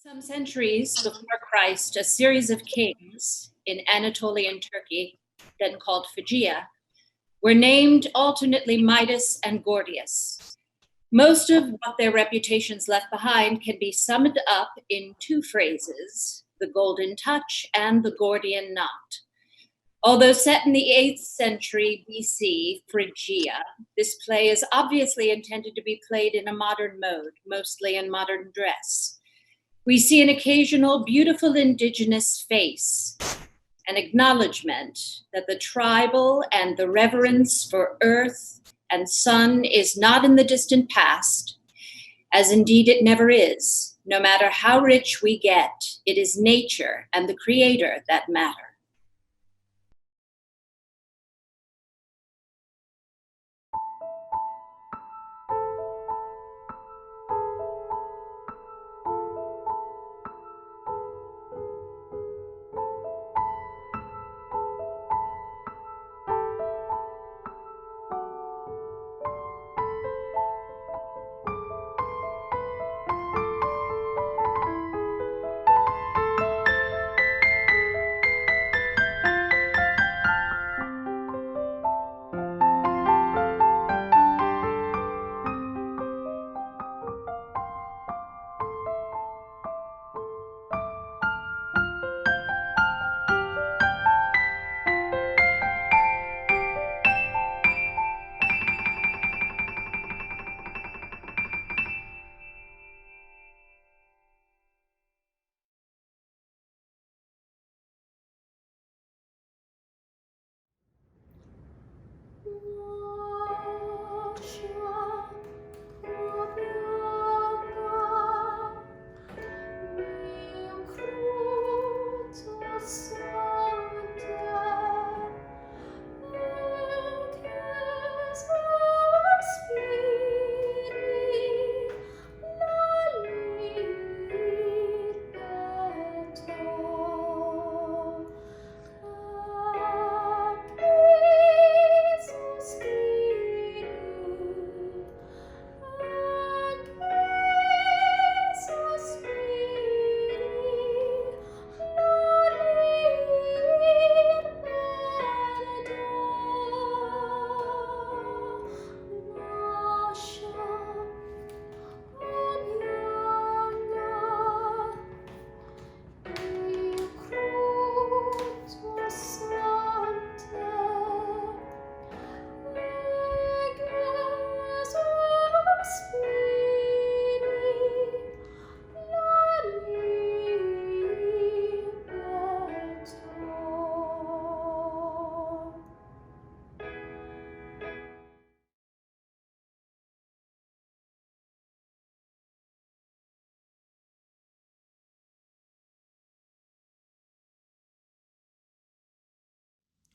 Some centuries before Christ, a series of kings in Anatolian Turkey, then called Phrygia, were named alternately Midas and Gordius. Most of what their reputations left behind can be summed up in two phrases: the Golden Touch and the Gordian Knot. Although set in the 8th century BC, Phrygia, this play is obviously intended to be played in a modern mode, mostly in modern dress. We see an occasional beautiful indigenous face, an acknowledgement that the tribal and the reverence for earth and sun is not in the distant past, as indeed it never is. No matter how rich we get, it is nature and the creator that matter.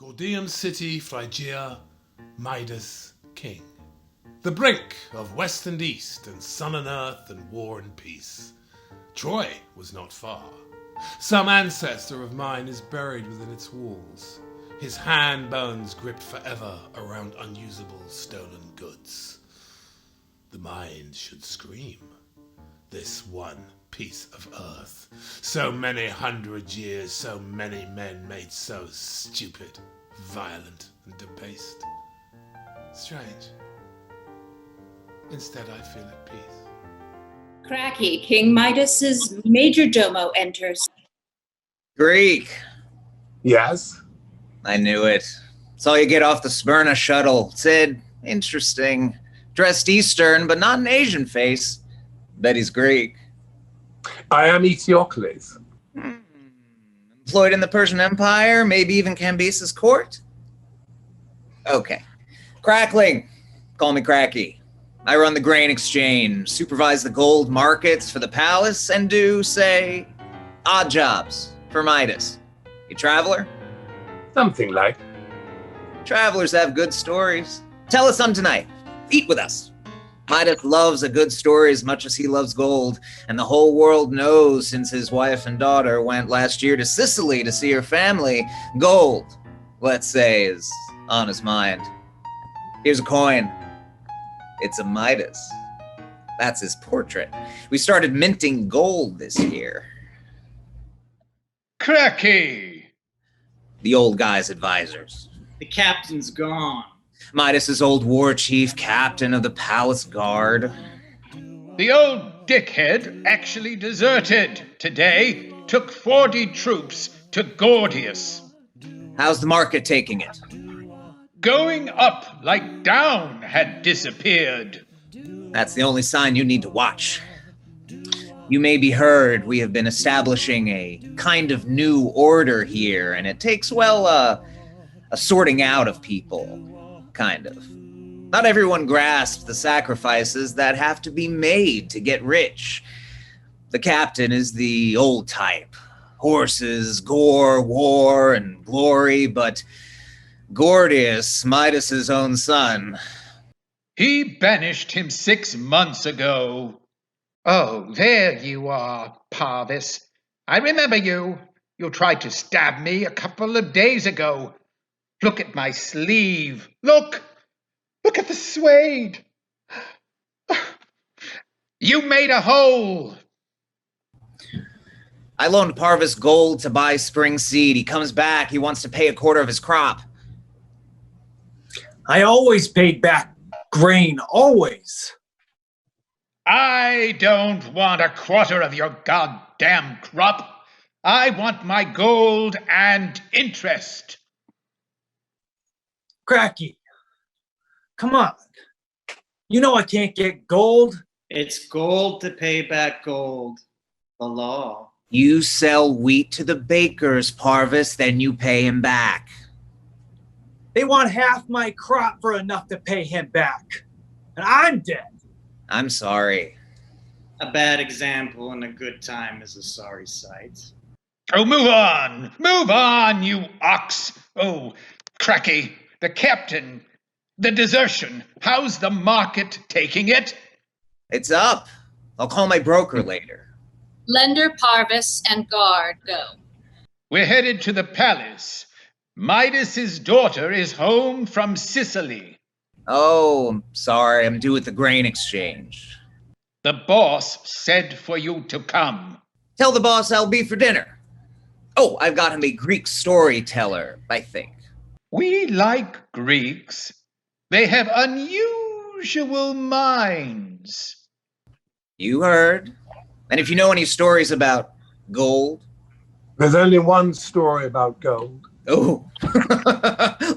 Gordium city, Phrygia, Midas, king. The brink of west and east, and sun and earth, and war and peace. Troy was not far. Some ancestor of mine is buried within its walls, his hand bones gripped forever around unusable stolen goods. The mind should scream. This one piece of earth. So many 100 years, so many men made so stupid, violent, and debased. Strange. Instead, I feel at peace. Cracky, King Midas's major domo enters. Greek. Yes? I knew it. Saw you get off the Smyrna shuttle. Said, interesting. Dressed Eastern, but not an Asian face. Bet he's Greek. I am Eteocles. Employed in the Persian Empire, maybe even Cambyses' court? Okay. Crackling. Call me Cracky. I run the grain exchange, supervise the gold markets for the palace, and do, say, odd jobs for Midas. You traveler? Something like. Travelers have good stories. Tell us some tonight. Eat with us. Midas loves a good story as much as he loves gold, and the whole world knows since his wife and daughter went last year to Sicily to see her family, gold, let's say, is on his mind. Here's a coin. It's a Midas. That's his portrait. We started minting gold this year. Cracky! The old guy's advisors. The captain's gone. Midas's old war chief, captain of the palace guard. The old dickhead actually deserted today, took 40 troops to Gordius. How's the market taking it? Going up like down had disappeared. That's the only sign you need to watch. You may be heard we have been establishing a kind of new order here, and it takes, well, a sorting out of people, kind of. Not everyone grasps the sacrifices that have to be made to get rich. The captain is the old type. Horses, gore, war, and glory, but Gordius, Midas's own son. He banished him 6 months ago. Oh, there you are, Parvis. I remember you. You tried to stab me a couple of days ago. Look at my sleeve. Look at the suede. You made a hole. I loaned Parvis gold to buy spring seed. He comes back. He wants to pay a quarter of his crop. I always paid back grain, always. I don't want a quarter of your goddamn crop. I want my gold and interest. Cracky, come on. You know I can't get gold. It's gold to pay back gold. The law. You sell wheat to the bakers, Parvis, then you pay him back. They want half my crop for enough to pay him back. And I'm dead. I'm sorry. A bad example and a good time is a sorry sight. Oh, move on. Move on, you ox. Oh, Cracky, the captain, the desertion. How's the market taking it? It's up. I'll call my broker later. Lender, Parvis, and guard go. We're headed to the palace. Midas's daughter is home from Sicily. Oh, I'm sorry. I'm due at the grain exchange. The boss said for you to come. Tell the boss I'll be for dinner. Oh, I've got him a Greek storyteller, I think. We like Greeks. They have unusual minds. You heard. And if you know any stories about gold. There's only one story about gold. Oh,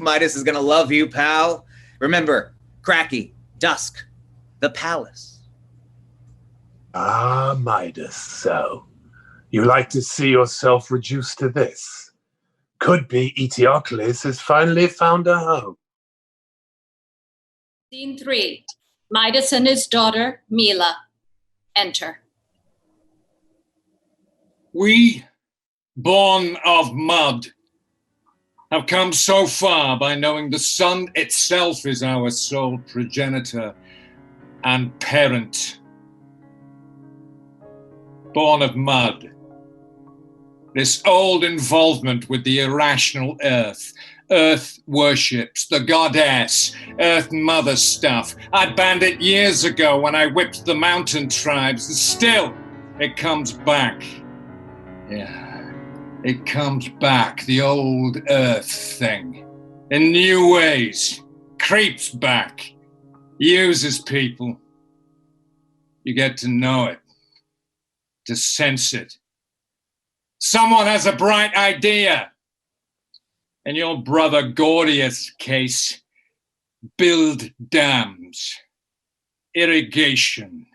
Midas is gonna love you, pal. Remember, Cracky, dusk, the palace. Ah, Midas, so you like to see yourself reduced to this. Could be Eteocles has finally found a home. Scene 3. Midas and his daughter, Mila, enter. We, born of mud, have come so far by knowing the sun itself is our sole progenitor and parent. Born of mud. This old involvement with the irrational earth. Earth worships, the goddess, Earth Mother stuff. I banned it years ago when I whipped the mountain tribes, and still it comes back. Yeah, it comes back, the old Earth thing. In new ways, creeps back, uses people. You get to know it, to sense it. Someone has a bright idea. In your brother Gordius' case, build dams, irrigation,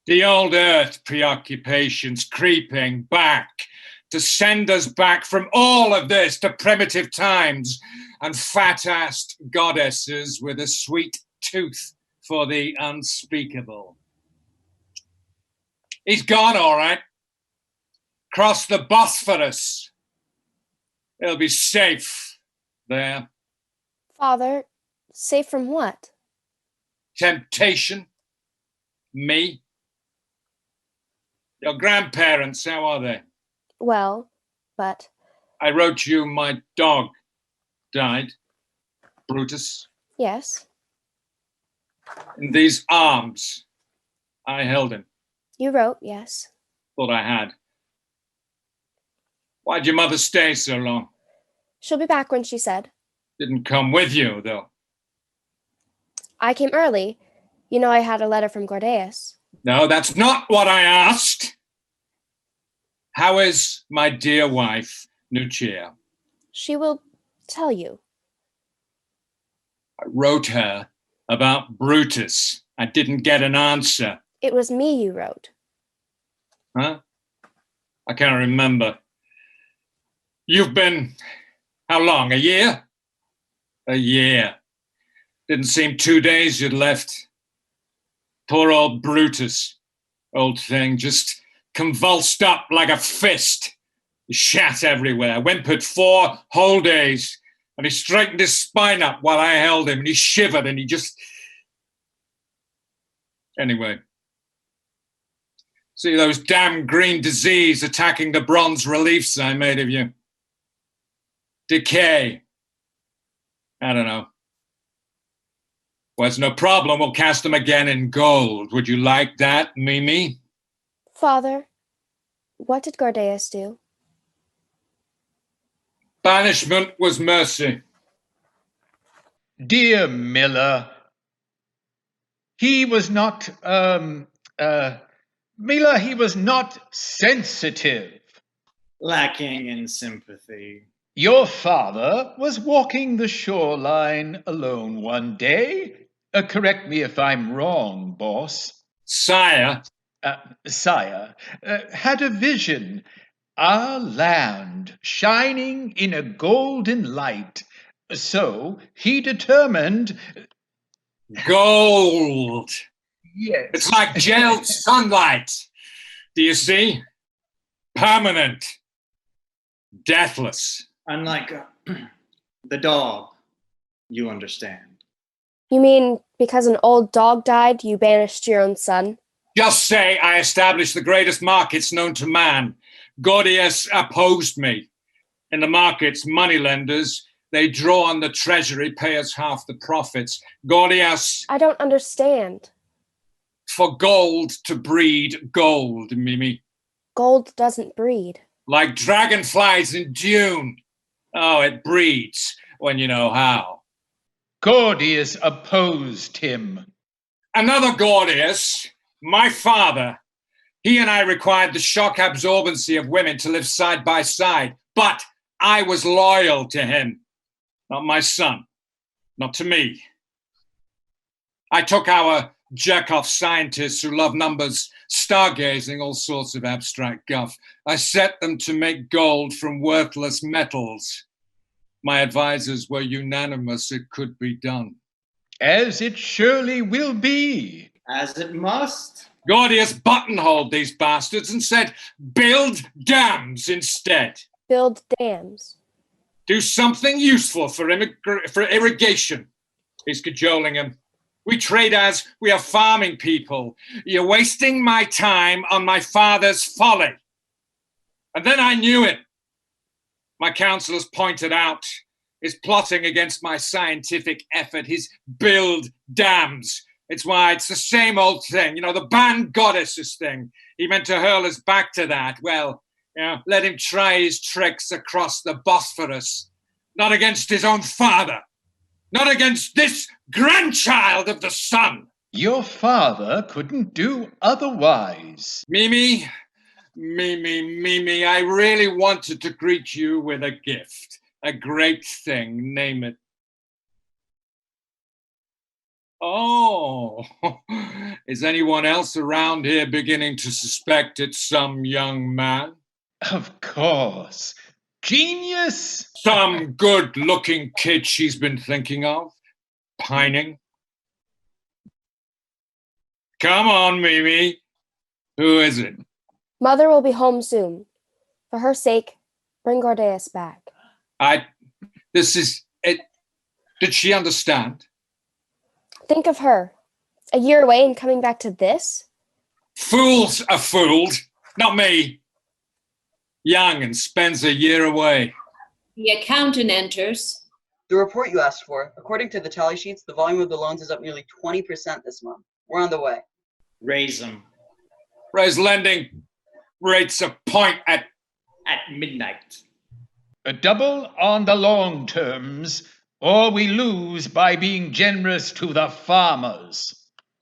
the old earth preoccupations creeping back to send us back from all of this to primitive times and fat-assed goddesses with a sweet tooth for the unspeakable. He's gone, all right. Cross the Bosphorus. He'll be safe there. Father, safe from what? Temptation. Me. Your grandparents, how are they? Well, but... I wrote you my dog died. Brutus. Yes. In these arms, I held him. You wrote, yes. Thought I had. Why'd your mother stay so long? She'll be back when she said. Didn't come with you, though. I came early. You know I had a letter from Gordeus. No, that's not what I asked. How is my dear wife, Nucia? She will tell you. I wrote her about Brutus. I didn't get an answer. It was me you wrote. Huh? I can't remember. You've been, how long, a year? A year. Didn't seem 2 days you'd left. Poor old Brutus. Old thing, just convulsed up like a fist. He shat everywhere, whimpered 4 whole days, and he straightened his spine up while I held him, and he shivered, and he just... Anyway. See those damn green disease attacking the bronze reliefs I made of you? Decay. I don't know. Well, it's no problem. We'll cast them again in gold. Would you like that, Mimi? Father, what did Gordeus do? Banishment was mercy. Dear Miller, he was not, Miller, he was not sensitive. Lacking in sympathy. Your father was walking the shoreline alone one day. Correct me if I'm wrong, boss. Sire. Sire, had a vision. Our land shining in a golden light. So he determined... Gold. Yes. It's like gelled sunlight. Do you see? Permanent. Deathless. Unlike the dog, you understand. You mean because an old dog died, you banished your own son? Just say I established the greatest markets known to man. Gordius opposed me. In the markets, moneylenders, they draw on the treasury, pay us half the profits. Gordius... I don't understand. For gold to breed gold, Mimi. Gold doesn't breed. Like dragonflies in Dune. Oh, it breeds when you know how. Gordius opposed him. Another Gordius, my father. He and I required the shock absorbency of women to live side by side, but I was loyal to him. Not my son. Not to me. I took our jerk-off scientists who love numbers, stargazing, all sorts of abstract guff. I set them to make gold from worthless metals. My advisors were unanimous it could be done. As it surely will be. As it must. Gordius buttonholed these bastards and said, build dams instead. Build dams. Do something useful for irrigation. He's cajoling him. We trade as we are farming people. You're wasting my time on my father's folly. And then I knew it. My counselors pointed out his plotting against my scientific effort, his build dams. It's why it's the same old thing, you know, the banned goddesses thing. He meant to hurl us back to that. Well, you know, let him try his tricks across the Bosphorus. Not against his own father. Not against this grandchild of the sun. Your father couldn't do otherwise. Mimi, I really wanted to greet you with a gift. A great thing, name it. Oh, is anyone else around here beginning to suspect it's some young man? Of course. Genius? Some good-looking kid she's been thinking of, pining. Come on, Mimi. Who is it? Mother will be home soon. For her sake, bring Gordeus back. This is it. Did she understand? Think of her. A year away and coming back to this? Fools are fooled, not me. Young and spends a year away. The accountant enters. The report you asked for. According to the tally sheets, the volume of the loans is up nearly 20% this month. We're on the way. Raise them Raise lending rates a point at midnight. A double on the long terms, or we lose by being generous to the farmers.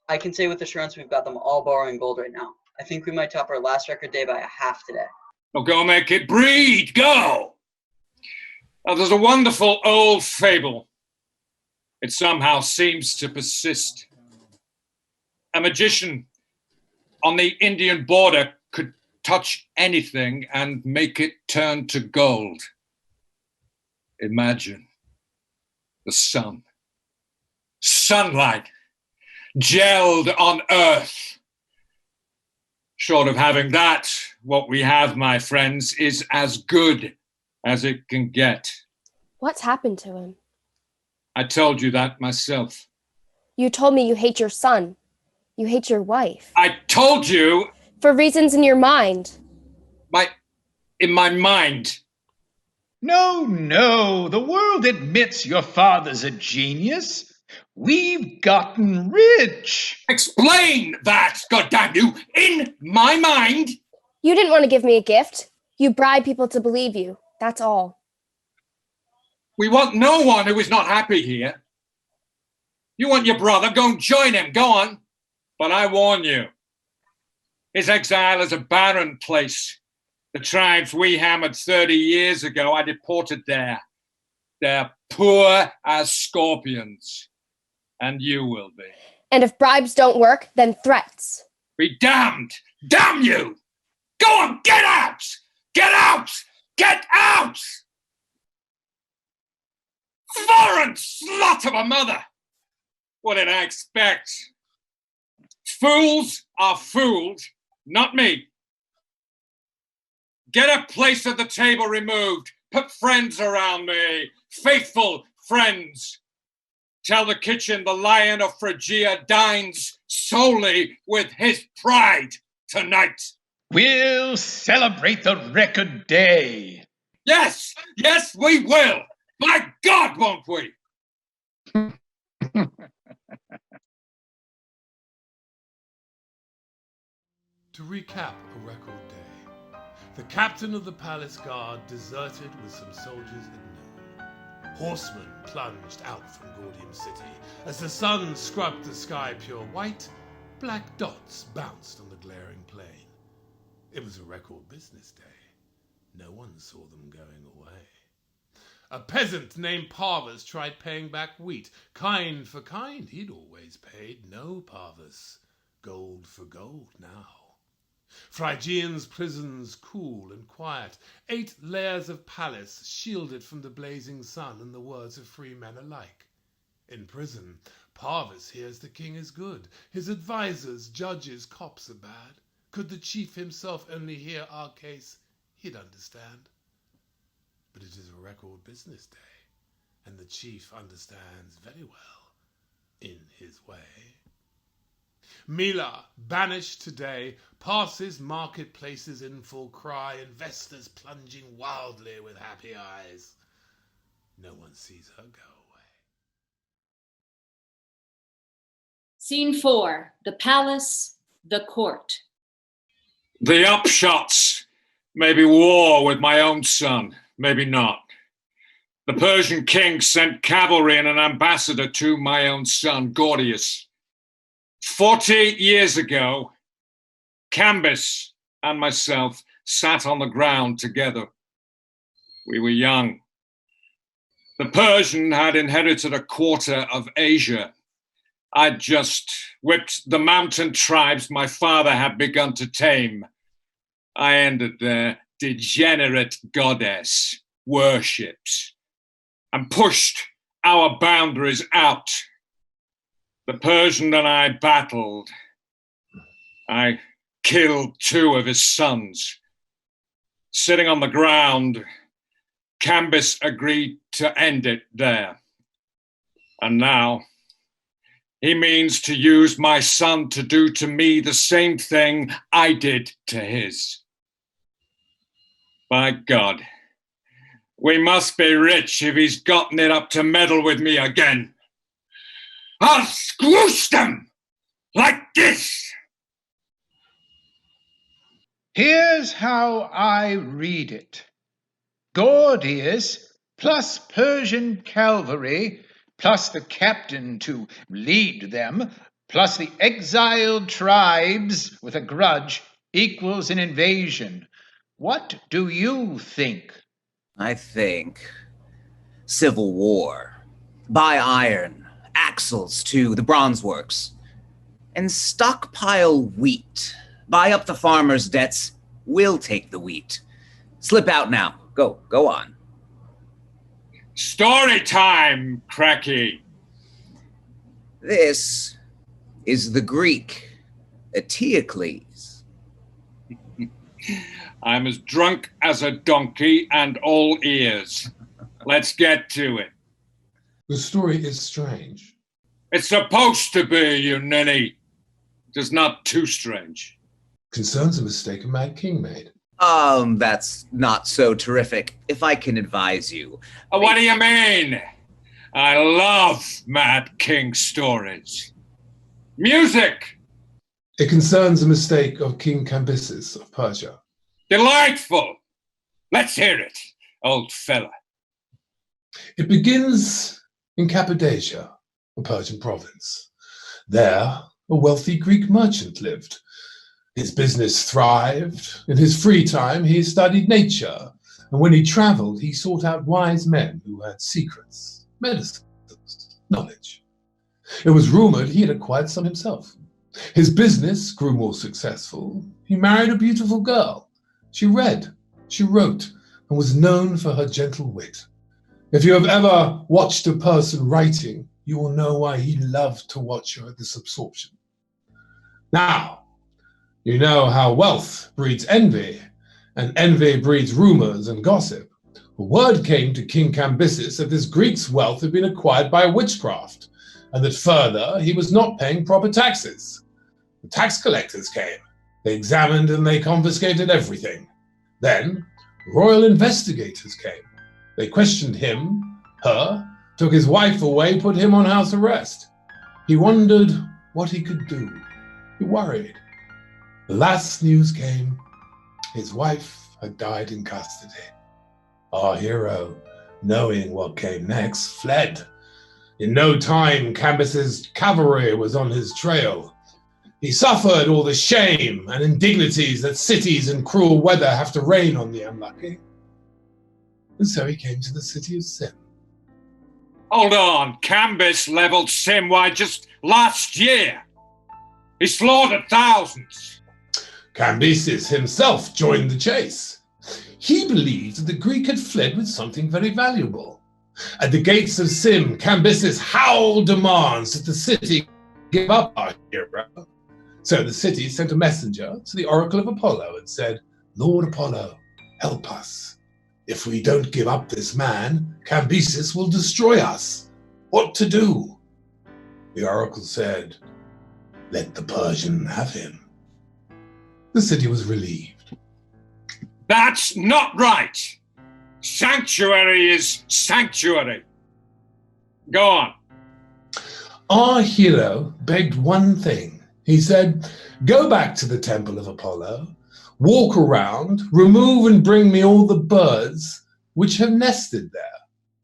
I can say with assurance we've got them all borrowing gold right now. I think we might top our last record day by a half today. Well, go make it breed, go! Now, there's a wonderful old fable. It somehow seems to persist. A magician on the Indian border could touch anything and make it turn to gold. Imagine the sun, sunlight, gelled on earth. Short of having that, what we have, my friends, is as good as it can get. What's happened to him? I told you that myself. You told me you hate your son. You hate your wife. I told you. For reasons in your mind. In my mind. No, the world admits your father's a genius. We've gotten rich. Explain that, goddamn you, in my mind. You didn't want to give me a gift. You bribe people to believe you. That's all. We want no one who is not happy here. You want your brother, go and join him, go on. But I warn you, his exile is a barren place. The tribes we hammered 30 years ago, I deported there. They're poor as scorpions. And you will be. And if bribes don't work, then threats. Be damned! Damn you! Go on, get out! Get out! Get out! Foreign slut of a mother! What did I expect? Fools are fooled, not me. Get a place at the table removed. Put friends around me. Faithful friends. Tell the kitchen the Lion of Phrygia dines solely with his pride tonight. We'll celebrate the record day. Yes, we will. By God, won't we? To recap a record day, the captain of the palace guard deserted with some soldiers at noon. Horsemen plunged out from Gordium City. As the sun scrubbed the sky pure white, black dots bounced on the glaring plain. It was a record business day. No one saw them going away. A peasant named Parvus tried paying back wheat. Kind for kind, he'd always paid. No, Parvus, gold for gold now. Phrygian's prisons cool and quiet, 8 layers of palace shielded from the blazing sun and the words of free men alike. In prison, Parvus hears the king is good. His advisers, judges, cops are bad. Could the chief himself only hear our case, he'd understand. But it is a record business day, and the chief understands very well, in his way. Mila, banished today, passes marketplaces in full cry, investors plunging wildly with happy eyes. No one sees her go away. Scene 4, the palace, the court. The upshots. Maybe war with my own son, maybe not. The Persian king sent cavalry and an ambassador to my own son, Gordius. 40 years ago, Cambis and myself sat on the ground together. We were young. The Persian had inherited a quarter of Asia. I'd just whipped the mountain tribes my father had begun to tame. I ended their degenerate goddess worships and pushed our boundaries out. The Persian and I battled. I killed 2 of his sons. Sitting on the ground, Cambis agreed to end it there. And now he means to use my son to do to me the same thing I did to his. By God, we must be rich if he's gotten it up to meddle with me again. I'll squoosh them like this. Here's how I read it. Gordius plus Persian cavalry plus the captain to lead them plus the exiled tribes with a grudge equals an invasion. What do you think? I think civil war. Buy iron, axles to the bronze works, and stockpile wheat. Buy up the farmers' debts. We'll take the wheat. Slip out now. Go on. Story time, Cracky. This is the Greek Eteocles. I'm as drunk as a donkey and all ears. Let's get to it. The story is strange. It's supposed to be, you ninny. Just not too strange. Concerns a mistake a mad king made. That's not so terrific. If I can advise you. What do you mean? I love Mad King stories. Music! It concerns a mistake of King Cambyses of Persia. Delightful! Let's hear it, old fella. It begins in Cappadocia, a Persian province. There, a wealthy Greek merchant lived. His business thrived. In his free time, he studied nature. And when he traveled, he sought out wise men who had secrets, medicines, knowledge. It was rumored he had acquired some himself. His business grew more successful. He married a beautiful girl. She read, she wrote, and was known for her gentle wit. If you have ever watched a person writing, you will know why he loved to watch her at this absorption. Now, you know how wealth breeds envy, and envy breeds rumors and gossip. Word came to King Cambyses that this Greek's wealth had been acquired by witchcraft, and that further, he was not paying proper taxes. The tax collectors came. They examined and they confiscated everything. Then, royal investigators came. They questioned him, her, took his wife away, put him on house arrest. He wondered what he could do. He worried. The last news came. His wife had died in custody. Our hero, knowing what came next, fled. In no time, Cambyses' cavalry was on his trail. He suffered all the shame and indignities that cities and cruel weather have to rain on the unlucky. And so he came to the city of Sim. Hold on, Cambys leveled Simwide just last year. He slaughtered thousands. Cambyses himself joined the chase. He believed that the Greek had fled with something very valuable. At the gates of Sim, Cambyses howled demands that the city give up our hero. So the city sent a messenger to the oracle of Apollo and said, Lord Apollo, help us. If we don't give up this man, Cambyses will destroy us. What to do? The oracle said, let the Persian have him. The city was relieved. That's not right. Sanctuary is sanctuary. Go on. Our hero begged one thing. He said, go back to the temple of Apollo, walk around, remove and bring me all the birds which have nested there.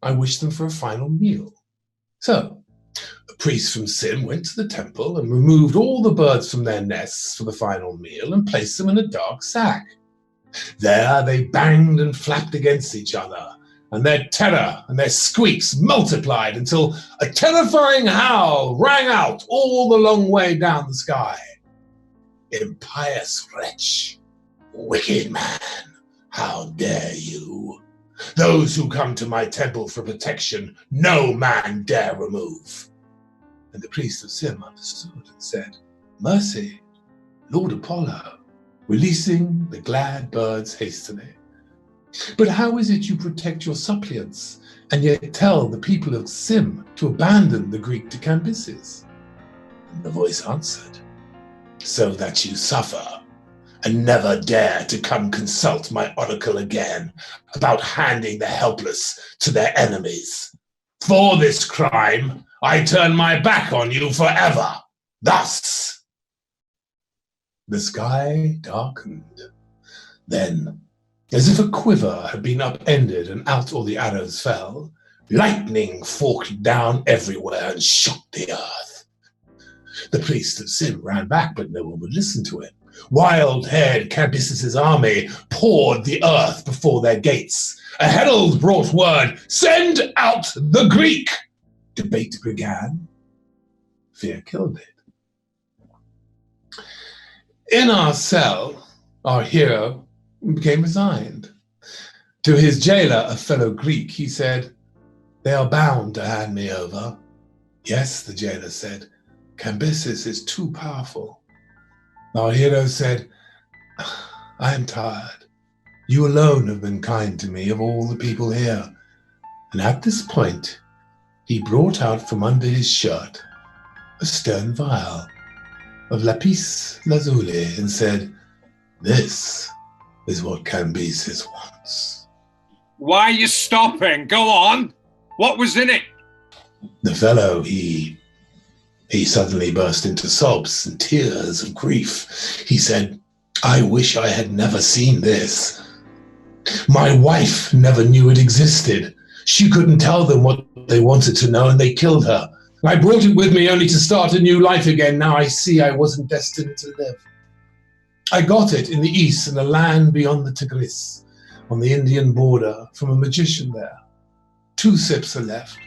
I wish them for a final meal. So, the priest from Sim went to the temple and removed all the birds from their nests for the final meal and placed them in a dark sack. There they banged and flapped against each other, and their terror and their squeaks multiplied until a terrifying howl rang out all the long way down the sky. Impious wretch, wicked man, how dare you? Those who come to my temple for protection, no man dare remove. And the priest of Sim understood and said, mercy, Lord Apollo, releasing the glad birds hastily. But how is it you protect your suppliants and yet tell the people of Sim to abandon the Greek to Cambyses? And the voice answered, so that you suffer and never dare to come consult my oracle again about handing the helpless to their enemies. For this crime, I turn my back on you forever. Thus, the sky darkened, Then, as if a quiver had been upended and out all the arrows fell, lightning forked down everywhere and shook the earth. The priest of Sim ran back, but no one would listen to him. Wild-haired Cambyses' army poured the earth before their gates. A herald brought word, "Send out the Greek!" Debate began. Fear killed it. In our cell, our hero became resigned. To his jailer, a fellow Greek, he said, "They are bound to hand me over." "Yes," the jailer said, "Cambyses is too powerful." Our hero said, "I am tired. You alone have been kind to me of all the people here." And at this point, he brought out from under his shirt a stone vial of lapis lazuli and said, "This is what Cambyses wants." Why are you stopping? Go on. What was in it? The fellow, he suddenly burst into sobs and tears of grief. He said, "I wish I had never seen this. My wife never knew it existed. She couldn't tell them what they wanted to know, and they killed her. I brought it with me only to start a new life again. Now I see I wasn't destined to live. I got it in the east, in a land beyond the Tigris, on the Indian border, from a magician there. 2 sips are left,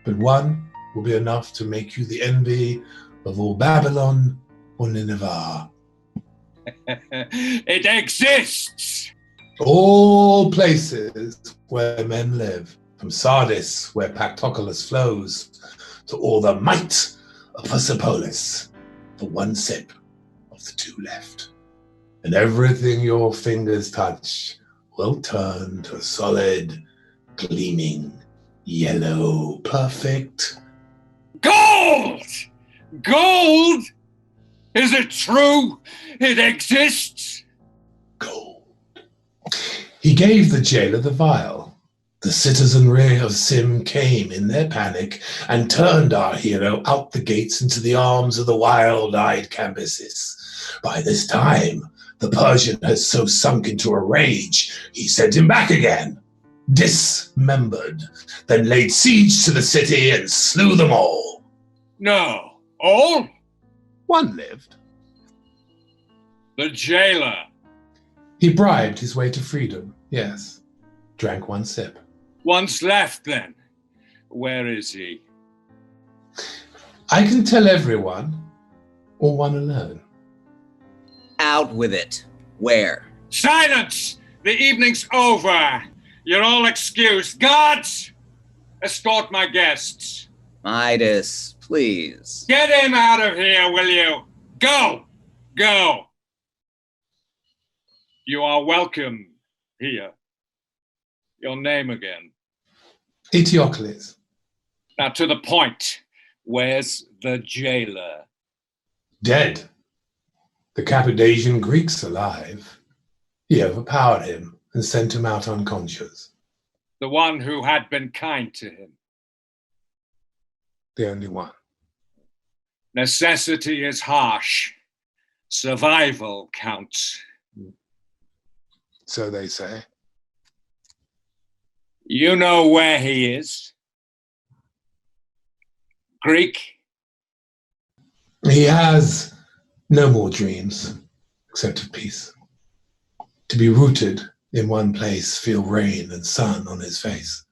but one will be enough to make you the envy of all Babylon or Nineveh." It exists! All places where men live, from Sardis, where Pactoclus flows, to all the might of Persepolis, for 1 sip of the 2 left. And everything your fingers touch will turn to solid, gleaming, yellow, perfect gold! Gold? Is it true? It exists? Gold. He gave the jailer the vial. The citizenry of Sim came in their panic and turned our hero out the gates into the arms of the wild-eyed Cambyses. By this time, the Persian had so sunk into a rage, he sent him back again, dismembered, then laid siege to the city and slew them all. No. All? 1 lived. The jailer. He bribed his way to freedom, yes. Drank 1 sip. One's left then. Where is he? I can tell everyone, or one alone. Out with it. Where? Silence! The evening's over. You're all excused. Guards! Escort my guests. Midas, please. Get him out of here, will you? Go! Go! You are welcome here. Your name again. Eteocles. Now to the point. Where's the jailer? Dead. The Cappadasian Greek's alive. He overpowered him and sent him out unconscious. The one who had been kind to him. The only one. Necessity is harsh. Survival counts. So they say. You know where he is? Greek? He has no more dreams, except of peace. To be rooted in one place, feel rain and sun on his face,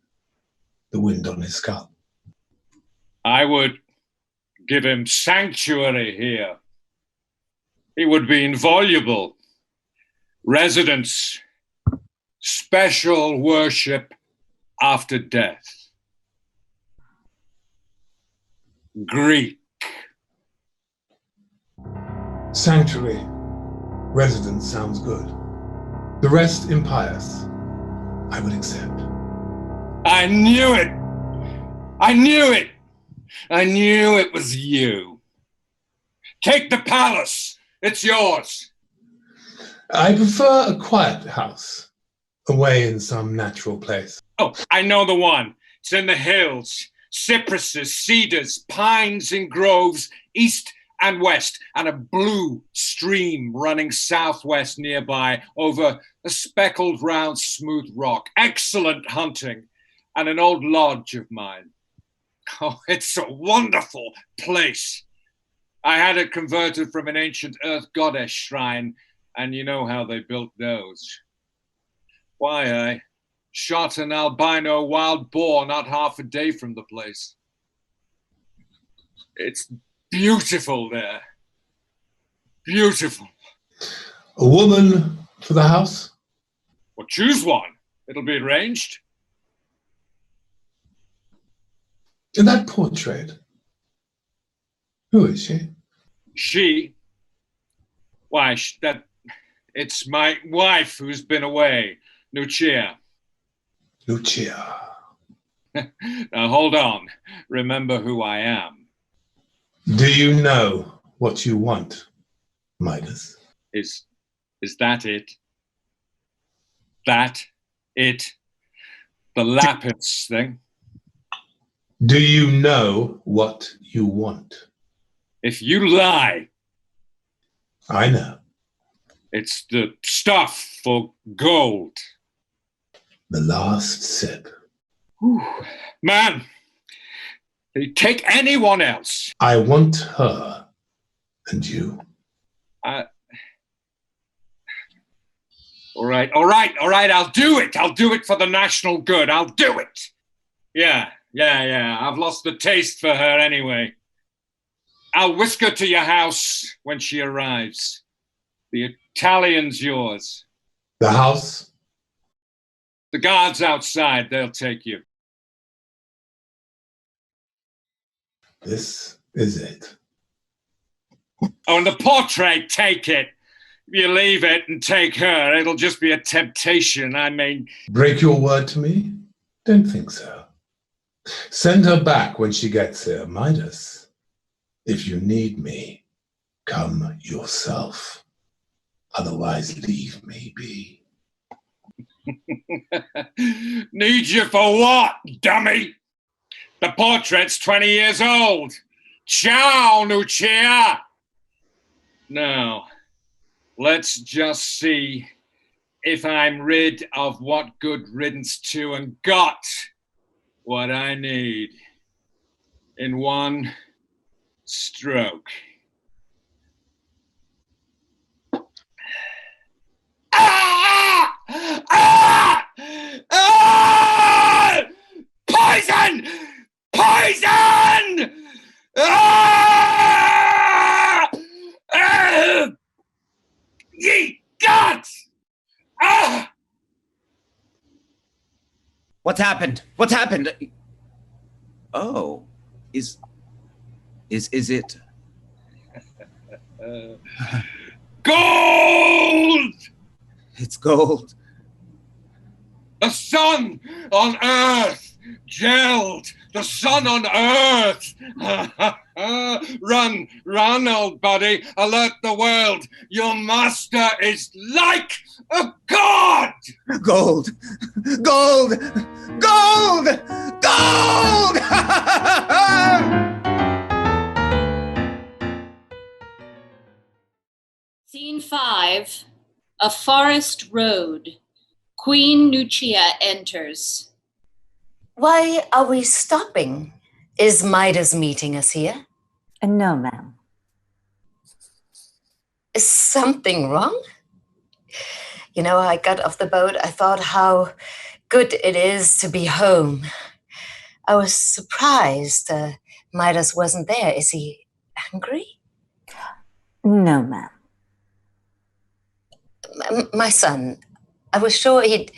the wind on his skull. I would give him sanctuary here. He would be invaluable. Residence, special worship after death. Greek. Sanctuary, residence sounds good. The rest impious, I would accept. I knew it! I knew it! I knew it was you. Take the palace. It's yours. I prefer a quiet house, away in some natural place. Oh, I know the one. It's in the hills. Cypresses, cedars, pines and groves, east and west, and a blue stream running southwest nearby over a speckled round smooth rock. Excellent hunting, and an old lodge of mine. Oh, it's a wonderful place. I had it converted from an ancient earth goddess shrine, and you know how they built those. Why, I shot an albino wild boar not half a day from the place. It's beautiful there. Beautiful. A woman for the house? Well, choose one. It'll be arranged. In that portrait, who is she? She? Why, it's my wife who's been away, Lucia. Lucia. Now hold on. Remember who I am. Do you know what you want, Midas? Is that it? That it? The lapis thing? Do you know what you want? If you lie, I know. it's the stuff for gold. The last sip. Whew. Man, take anyone else. I want her. And you? All right. I'll do it. I'll do it for the national good. I'll do it. Yeah. I've lost the taste for her anyway. I'll whisk her to your house when she arrives. The Italian's yours. The house? The guards outside, they'll take you. This is it. Oh, and the portrait, take it. If you leave it and take her, it'll just be a temptation. I mean... Break your word to me? Don't think so. Send her back when she gets here, Midas. If you need me, come yourself. Otherwise, leave me be. Need you for what, dummy? The portrait's 20 years old. Ciao, Lucia. Now, let's just see if I'm rid of what good riddance to and got what I need in one stroke. Ah! Ah! Ah! Poison! Poison! Ah! Ah! Ye gods! Ah! What's happened? What's happened? Oh, is it? Gold! It's gold. The sun on earth gelled. The sun on earth. Run, old buddy. Alert the world. Your master is like a god. Gold. Gold. Gold. Gold. Scene 5, a forest road. Queen Lucia enters. Why are we stopping? Is Midas meeting us here? No, ma'am. Is something wrong? You know, I got off the boat. I thought how good it is to be home. I was surprised Midas wasn't there. Is he angry? No, ma'am. My son, I was sure he'd...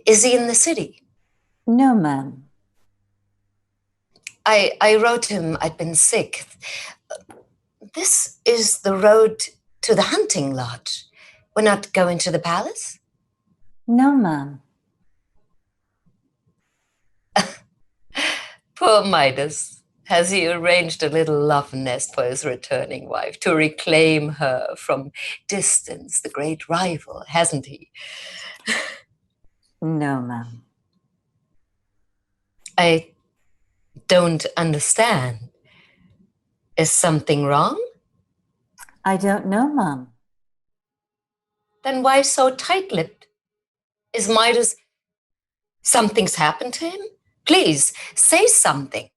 Is he in the city? No, ma'am. I wrote him I'd been sick. This is the road to the hunting lodge. We're not going to the palace? No, ma'am. Poor Midas. Has he arranged a little love nest for his returning wife to reclaim her from distance, the great rival, hasn't he? No, ma'am. I don't understand. Is something wrong? I don't know, Mum. Then why so tight-lipped? Is Midas... Something's happened to him? Please, say something.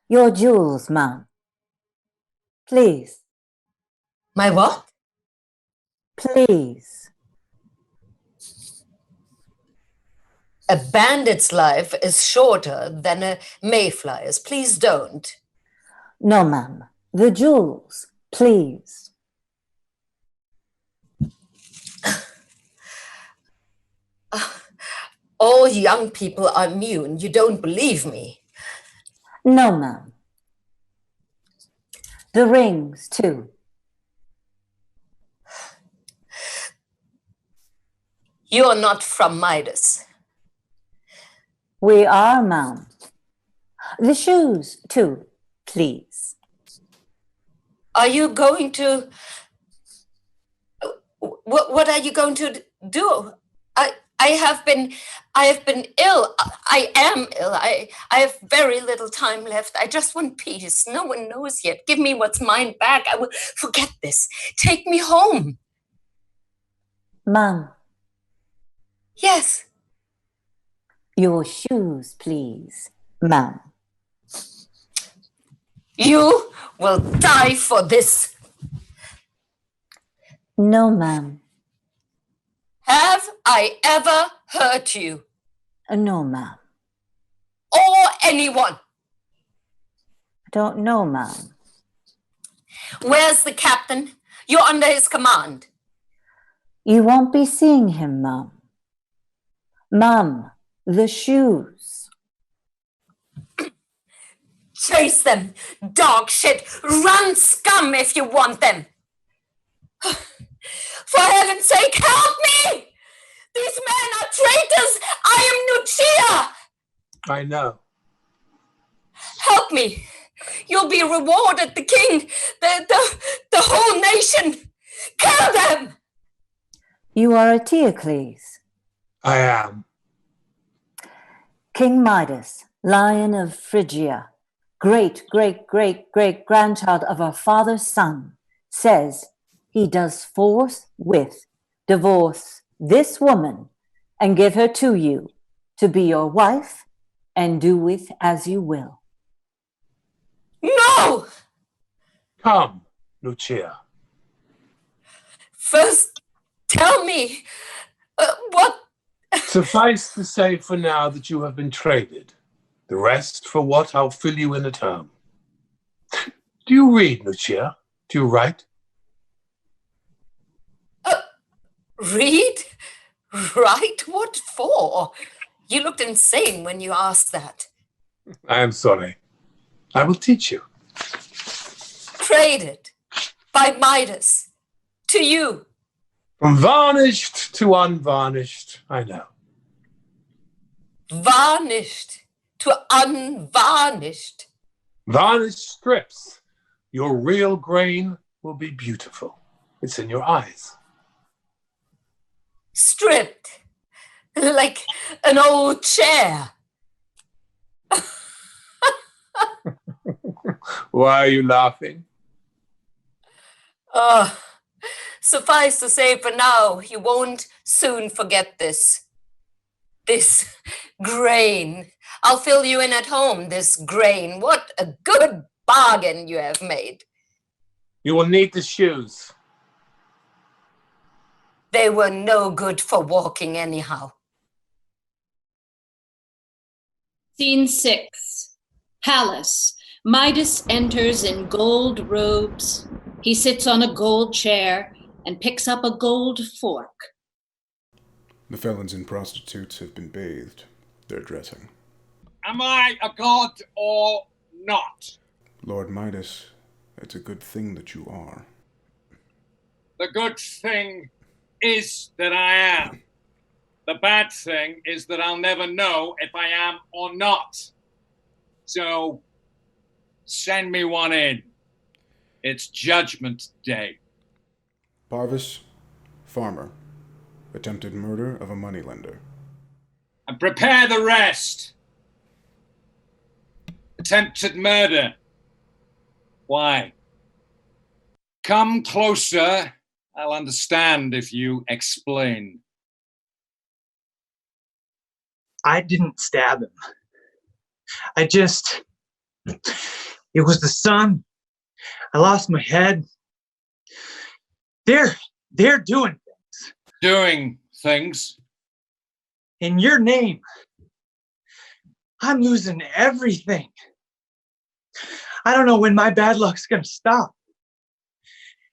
Your jewels, Mum. Please. My what? Please. A bandit's life is shorter than a mayflyer's. Please don't. No, Mum. The jewels, please. All young people are immune. You don't believe me. No, Mum. The rings, too. You are not from Midas. We are, Mum. The shoes, too, please. Are you going to... What are you going to do? I have been ill. I am ill. I have very little time left. I just want peace. No one knows yet. Give me what's mine back. I will forget this. Take me home. Mum. Yes. Your shoes, please, Mum. You will die for this. No, Mum. Have I ever hurt you? No, Mum. Or anyone? I don't know, Mum. Where's the captain? You're under his command. You won't be seeing him, Mum. Mum, the shoes. Chase them, dog shit. Run, scum, if you want them. For heaven's sake, help me! These men are traitors! I am Nucia! I know. Help me! You'll be rewarded, the king, the whole nation! Kill them! You are Eteocles. I am. King Midas, Lion of Phrygia, great-great-great-great-grandchild of our father's son, says he does forthwith divorce this woman and give her to you to be your wife and do with as you will. No! Come, Lucia. First, tell me, what... Suffice to say for now that you have been traded. The rest, for what, I'll fill you in at home. Do you read, Lucia? Do you write? Read? Write? What for? You looked insane when you asked that. I am sorry. I will teach you. Traded by Midas to you. From varnished to unvarnished, I know. Varnished to unvarnished. Varnished strips. Your real grain will be beautiful. It's in your eyes. Stripped like an old chair. Why are you laughing? Suffice to say for now, you won't soon forget this. This grain. I'll fill you in at home, this grain. What a good bargain you have made. You will need the shoes. They were no good for walking anyhow. Scene 6. Palace. Midas enters in gold robes. He sits on a gold chair and picks up a gold fork. The felons and prostitutes have been bathed. They're dressing. Am I a god or not? Lord Midas, it's a good thing that you are. The good thing is that I am. The bad thing is that I'll never know if I am or not. So, send me one in. It's Judgment Day. Parvis, farmer. Attempted murder of a moneylender. And prepare the rest. Attempted murder Why? Come closer. I'll understand if you explain. I didn't stab him. It was the sun. I lost my head. They're doing things. Doing things? In your name. I'm losing everything. I don't know when my bad luck's gonna stop.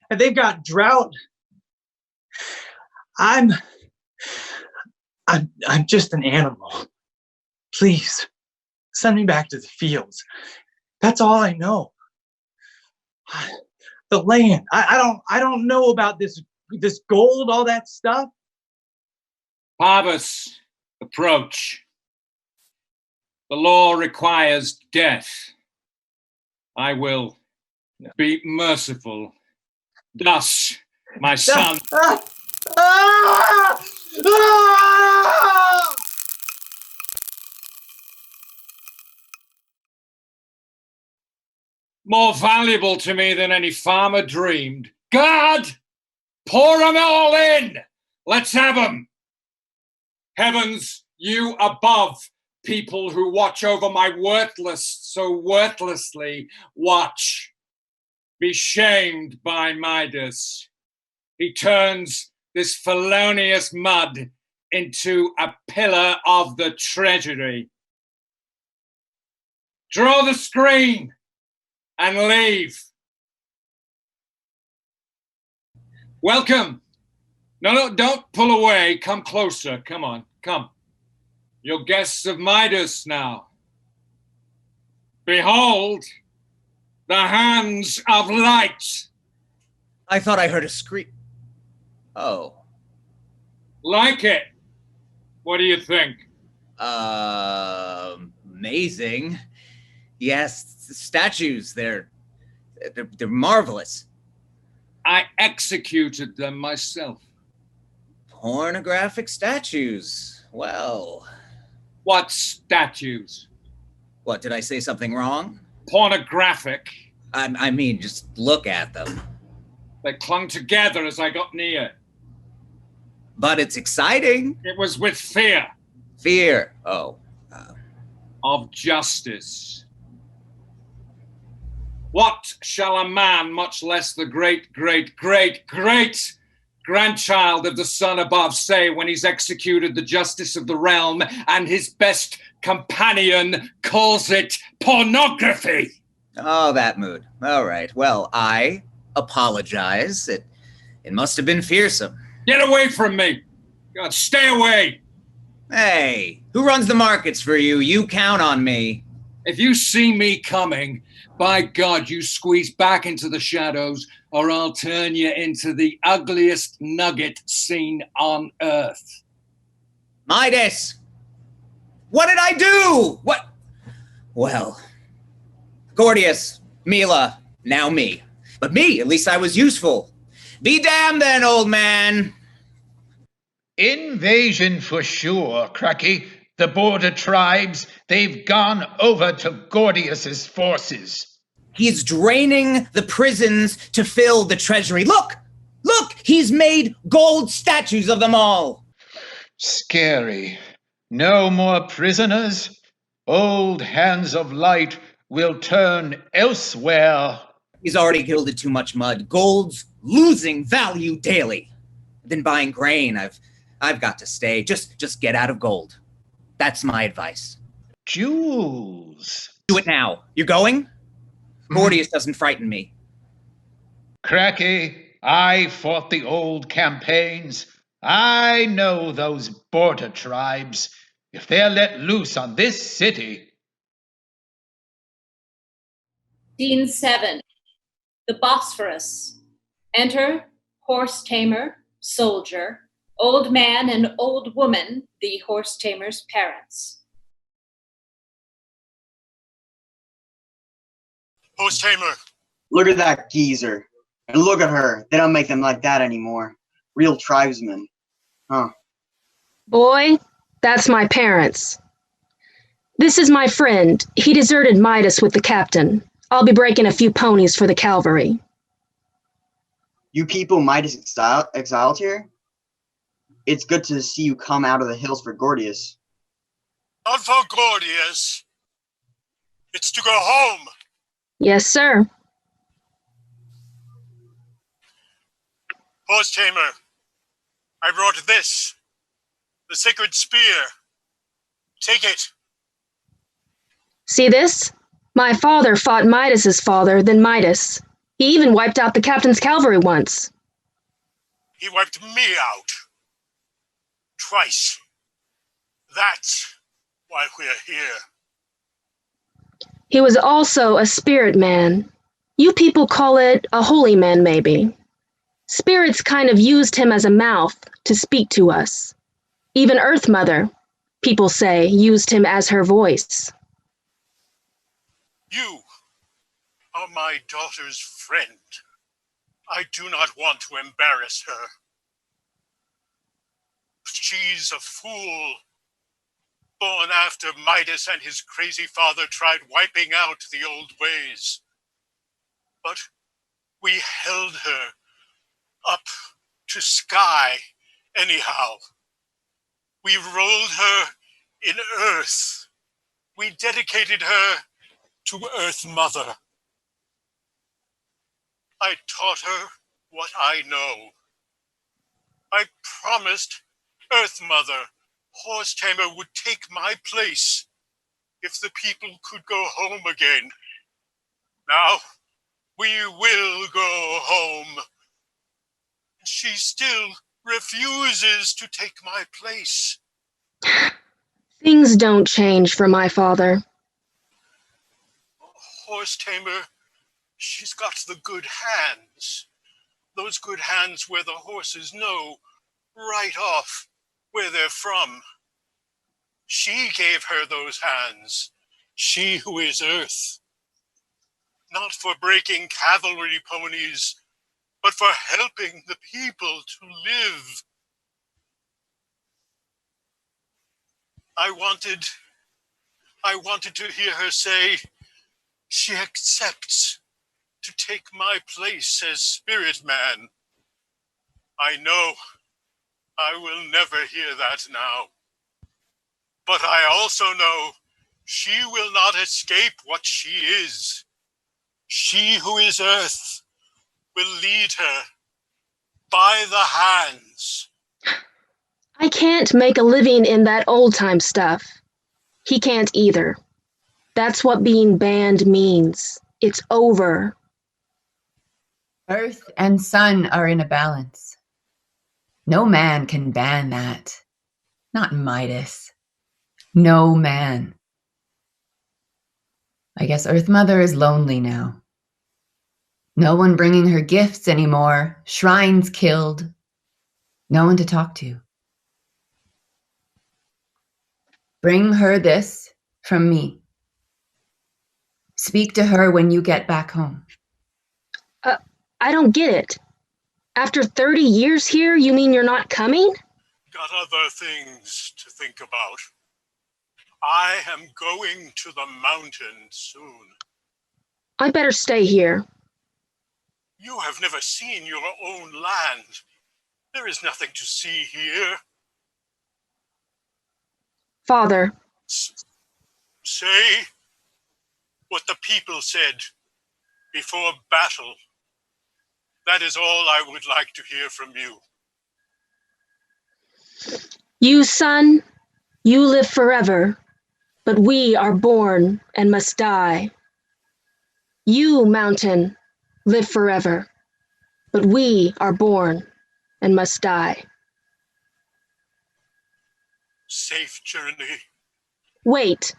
And they've got drought. I'm just an animal. Please, send me back to the fields. That's all I know. The land. I don't know about this gold, all that stuff. Parvis, approach. The law requires death. I will be merciful. Thus, my son. More valuable to me than any farmer dreamed. God, pour them all in. Let's have them. Heavens, you above, people who watch over my so worthlessly watch. Be shamed by Midas. He turns this felonious mud into a pillar of the treasury. Draw the screen and leave. Welcome. No, don't pull away. Come closer. Come on, come. You're guests of Midas now. Behold, the hands of light. I thought I heard a scream. Oh. Like it. What do you think? Amazing. Yes, statues, they're marvelous. I executed them myself. Pornographic statues. Well. What statues? What, did I say something wrong? Pornographic. I mean, just look at them. They clung together as I got near. But it's exciting. It was with fear. Fear. Oh. Of justice. What shall a man, much less the great grandchild of the sun above, say when he's executed the justice of the realm and his best companion calls it pornography? Oh, that mood. All right. Well, I apologize. It must have been fearsome. Get away from me. God, stay away. Hey, who runs the markets for you? You count on me. If you see me coming, by God, you squeeze back into the shadows or I'll turn you into the ugliest nugget seen on Earth. Midas! What did I do? What? Well, Gordius, Mila, now me. But me, at least I was useful. Be damned then, old man. Invasion for sure, Cracky. The border tribes, they've gone over to Gordius's forces. He's draining the prisons to fill the treasury. Look! He's made gold statues of them all. Scary. No more prisoners. Old hands of light will turn elsewhere. He's already gilded too much mud. Gold's losing value daily. I've been buying grain. I've got to stay. Just get out of gold. That's my advice. Jewels. Do it now. You're going? Gordius doesn't frighten me. Cracky, I fought the old campaigns. I know those border tribes. If they're let loose on this city. Scene 7. The Bosphorus. Enter horse tamer, soldier, old man and old woman, the horse tamer's parents. Horse tamer. Look at that geezer. And look at her. They don't make them like that anymore. Real tribesmen. Huh. Boy, that's my parents. This is my friend. He deserted Midas with the captain. I'll be breaking a few ponies for the cavalry. You people Midas exiled here? It's good to see you come out of the hills for Gordius. Not for Gordius. It's to go home. Yes, sir. Horse tamer, I brought this. The sacred spear. Take it. See this? My father fought Midas's father, then Midas. He even wiped out the captain's cavalry once. He wiped me out. Twice. That's why we're here. He was also a spirit man. You people call it a holy man, maybe. Spirits kind of used him as a mouth to speak to us. Even Earth Mother, people say, used him as her voice. You are my daughter's friend. I do not want to embarrass her. She's a fool, born after Midas and his crazy father tried wiping out the old ways. But we held her up to sky anyhow. We rolled her in earth. We dedicated her to Earth Mother. I taught her what I know. I promised Earth Mother Horse Tamer would take my place if the people could go home again. Now, we will go home. She still refuses to take my place. Things don't change for my father. Horse Tamer, she's got the good hands. Those good hands where the horses know right off where they're from. She gave her those hands, she who is Earth. Not for breaking cavalry ponies, but for helping the people to live. I wanted to hear her say she accepts to take my place as spirit man. I know I will never hear that now. But I also know she will not escape what she is. She who is Earth will lead her by the hands. I can't make a living in that old-time stuff. He can't either. That's what being banned means. It's over. Earth and sun are in a balance. No man can ban that. Not Midas. No man. I guess Earth Mother is lonely now. No one bringing her gifts anymore. Shrines killed. No one to talk to. Bring her this from me. Speak to her when you get back home. I don't get it. After 30 years here, you mean you're not coming? Got other things to think about. I am going to the mountain soon. I better stay here. You have never seen your own land. There is nothing to see here. Father. Say what the people said before battle. That is all I would like to hear from you. You, son, you live forever, but we are born and must die. You, mountain, live forever, but we are born and must die. Safe journey. Wait.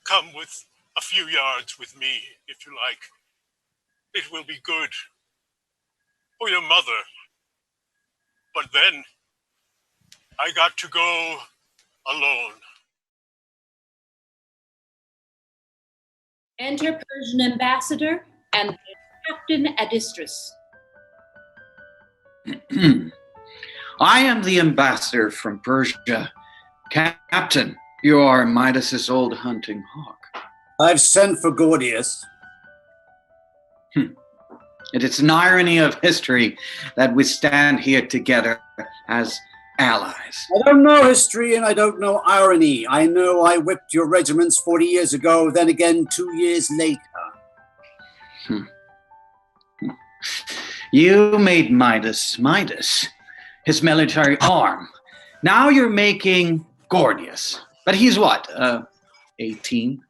Come with a few yards with me, if you like. It will be good for your mother. But then, I got to go alone. Enter Persian ambassador and Captain Adistris. I am the ambassador from Persia. Captain, You are Midas's old hunting hawk. I've sent for Gordius. It is an irony of history that we stand here together as allies. I don't know history and I don't know irony. I know I whipped your regiments 40 years ago, then again 2 years later. You made Midas, his military arm. Now you're making Gordius. But he's what, 18?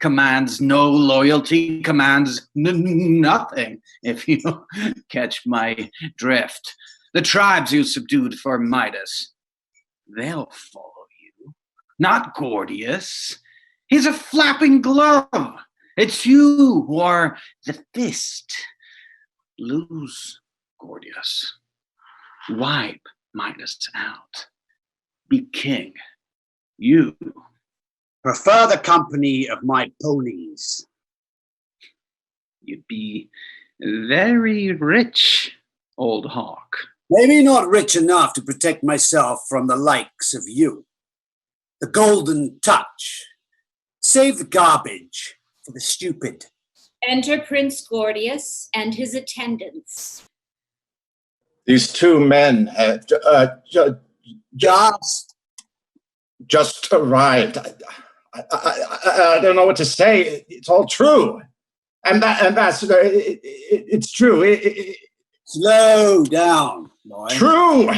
Commands no loyalty, commands nothing, if you catch my drift. The tribes you subdued for Midas, they'll follow you. Not Gordius. He's a flapping glove. It's you who are the fist. Lose Gordius. Wipe Midas out. Be king. You. Prefer the company of my ponies. You'd be very rich, old hawk. Maybe not rich enough to protect myself from the likes of you. The golden touch. Save the garbage for the stupid. Enter Prince Gordius and his attendants. These two men have just arrived. I don't know what to say. It's all true. Ambassador, it's true. Slow down, boy. True.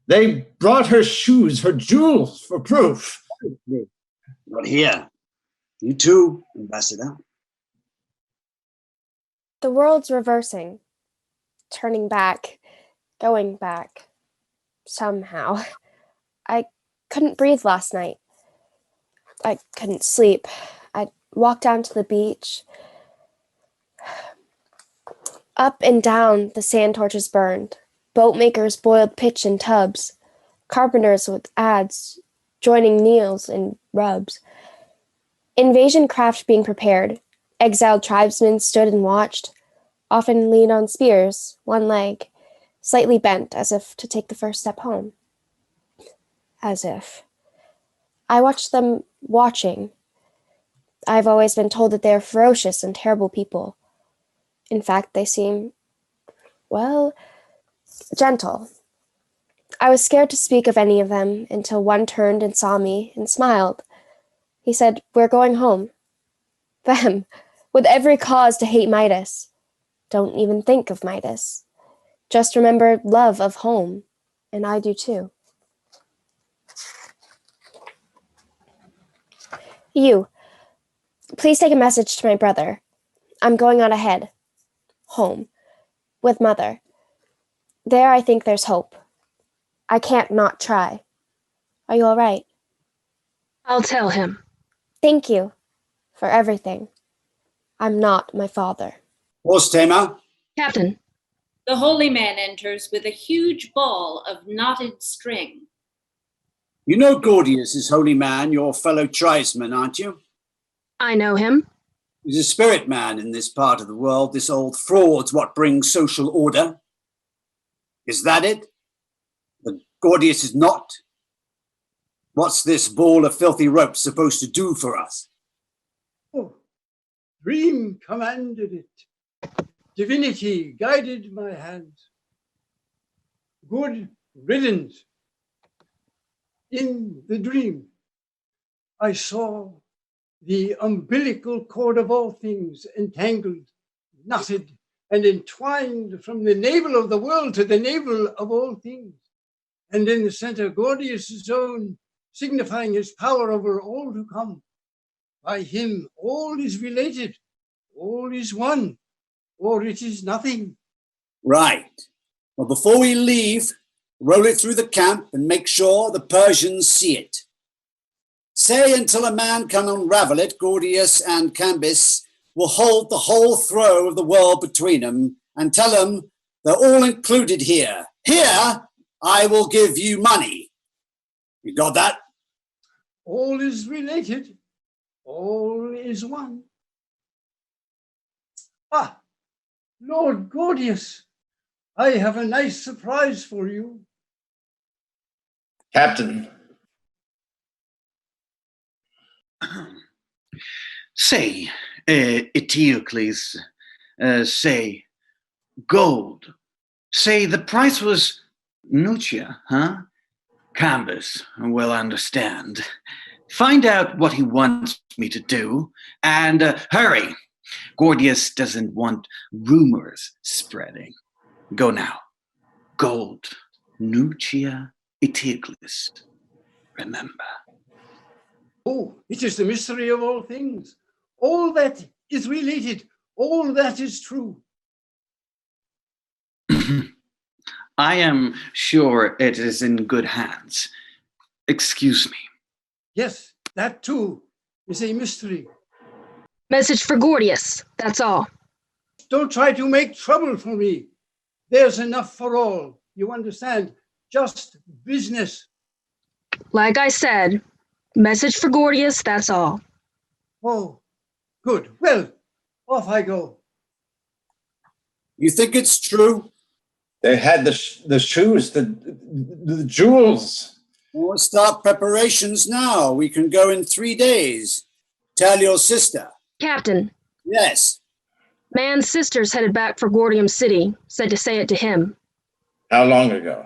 They brought her shoes, her jewels for proof. Not here. You too, Ambassador. The world's reversing, turning back, going back, somehow. I couldn't breathe last night. I couldn't sleep. I walked down to the beach. Up and down, the sand torches burned. Boatmakers boiled pitch in tubs. Carpenters with adze joining needles and rubs. Invasion craft being prepared. Exiled tribesmen stood and watched, often leaned on spears, one leg, slightly bent as if to take the first step home. As if. I watched them watching. I've always been told that they are ferocious and terrible people. In fact, they seem, well, gentle. I was scared to speak of any of them until one turned and saw me and smiled. He said, "We're going home." Them, with every cause to hate Midas. Don't even think of Midas. Just remember love of home, and I do too. You, please take a message to my brother. I'm going on ahead. Home. With Mother. There I think there's hope. I can't not try. Are you all right? I'll tell him. Thank you for everything. I'm not my father. Horse tamer. Captain. The holy man enters with a huge ball of knotted string. You know Gordius is holy man, your fellow tribesman, aren't you? I know him. He's a spirit man in this part of the world. This old fraud's what brings social order. Is that it? But Gordius is not? What's this ball of filthy rope supposed to do for us? Oh, dream commanded it. Divinity guided my hands. Good riddance. In the dream, I saw the umbilical cord of all things entangled, knotted, and entwined from the navel of the world to the navel of all things. And in the center, Gordius' own, signifying his power over all to come. By him, all is related, all is one, or it is nothing. Right. Well, before we leave, roll it through the camp and make sure the Persians see it. Say until a man can unravel it, Gordius and Cambis will hold the whole throw of the world between them and tell them they're all included here. Here, I will give you money. You got that? All is related, all is one. Ah, Lord Gordius, I have a nice surprise for you. Captain, Say, Eteocles, say, gold. Say the price was Nucia, huh? Cambus will understand. Find out what he wants me to do, and hurry. Gordius doesn't want rumors spreading. Go now. Gold, Nucia, Eteocles. Remember. Oh, it is the mystery of all things. All that is related. All that is true. I am sure it is in good hands. Excuse me. Yes, that too is a mystery. Message for Gordius, that's all. Don't try to make trouble for me. There's enough for all. You understand? Just business. Like I said, message for Gordius, that's all. Oh, good. Well, off I go. You think it's true? They had the shoes, the jewels. We'll start preparations now. We can go in 3 days. Tell your sister. Captain. Yes. Man's sister's headed back for Gordium City. Said to say it to him. How long ago?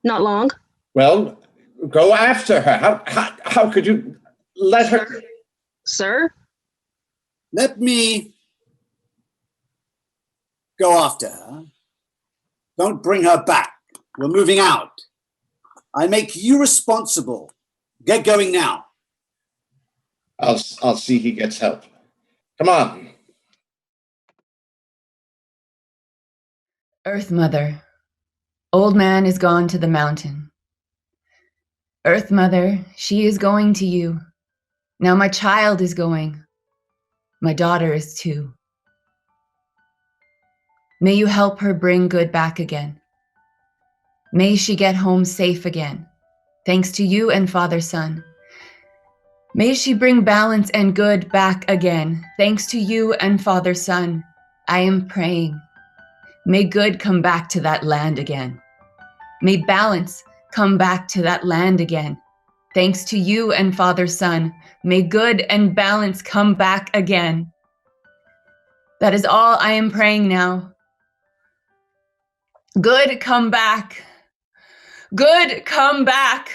Not long. Well, go after her. How could you let her? Sir? Let me go after her. Don't bring her back. We're moving out. I make you responsible. Get going now. I'll see he gets help. Come on. Earth Mother, old man is gone to the mountain. Earth Mother, she is going to you. Now my child is going. My daughter is too. May you help her bring good back again. May she get home safe again, thanks to you and Father Son. May she bring balance and good back again, thanks to you and Father Son. I am praying. May good come back to that land again. May balance come back to that land again, thanks to you and Father Son. May good and balance come back again. That is all I am praying now. Good come back. Good come back.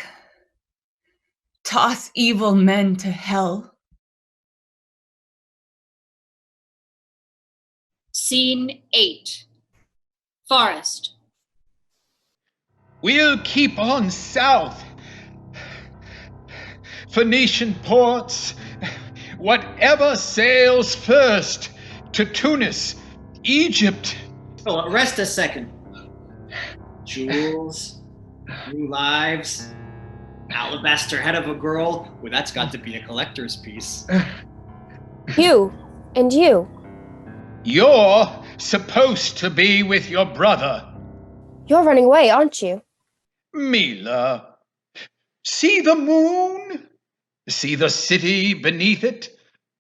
Toss evil men to hell. Scene 8. Forest. We'll keep on south. Phoenician ports, whatever sails first, to Tunis, Egypt. Oh, rest a second. Jewels, new lives, alabaster head of a girl. Well, that's got to be a collector's piece. You and you. You're supposed to be with your brother. You're running away, aren't you? Mila, see the moon? See the city beneath it?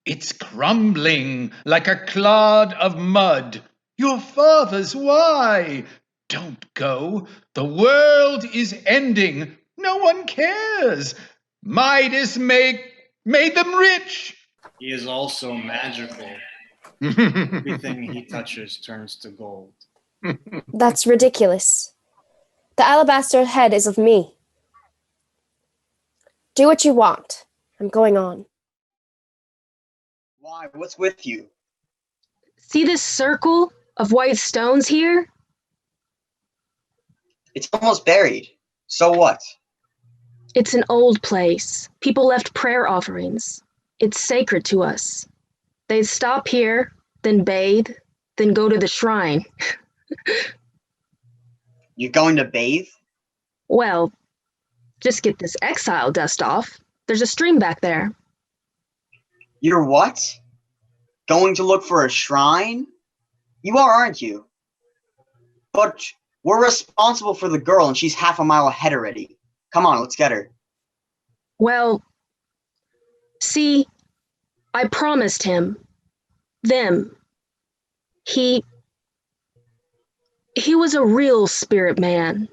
It's crumbling like a clod of mud. Your father's why? Don't go. The world is ending. No one cares. Midas made them rich. He is also magical. Everything he touches turns to gold. That's ridiculous. The alabaster head is of me. Do what you want. I'm going on. Why? What's with you? See this circle of white stones here? It's almost buried. So what? It's an old place. People left prayer offerings. It's sacred to us. They'd stop here, then bathe, then go to the shrine. You're going to bathe? Well, just get this exile dust off. There's a stream back there. You're what? Going to look for a shrine? You are, aren't you? But we're responsible for the girl and she's half a mile ahead already. Come on, let's get her. Well, see, I promised him. Them. He was a real spirit man.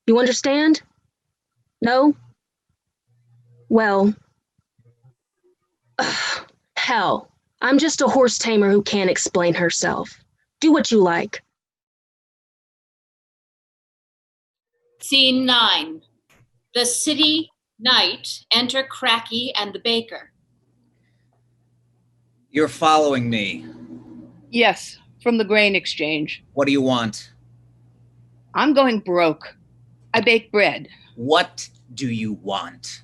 You understand? No? Well, hell. I'm just a horse tamer who can't explain herself. Do what you like. Scene 9. The city knight enter Cracky and the baker. You're following me. Yes, from the grain exchange. What do you want? I'm going broke. I bake bread. What do you want?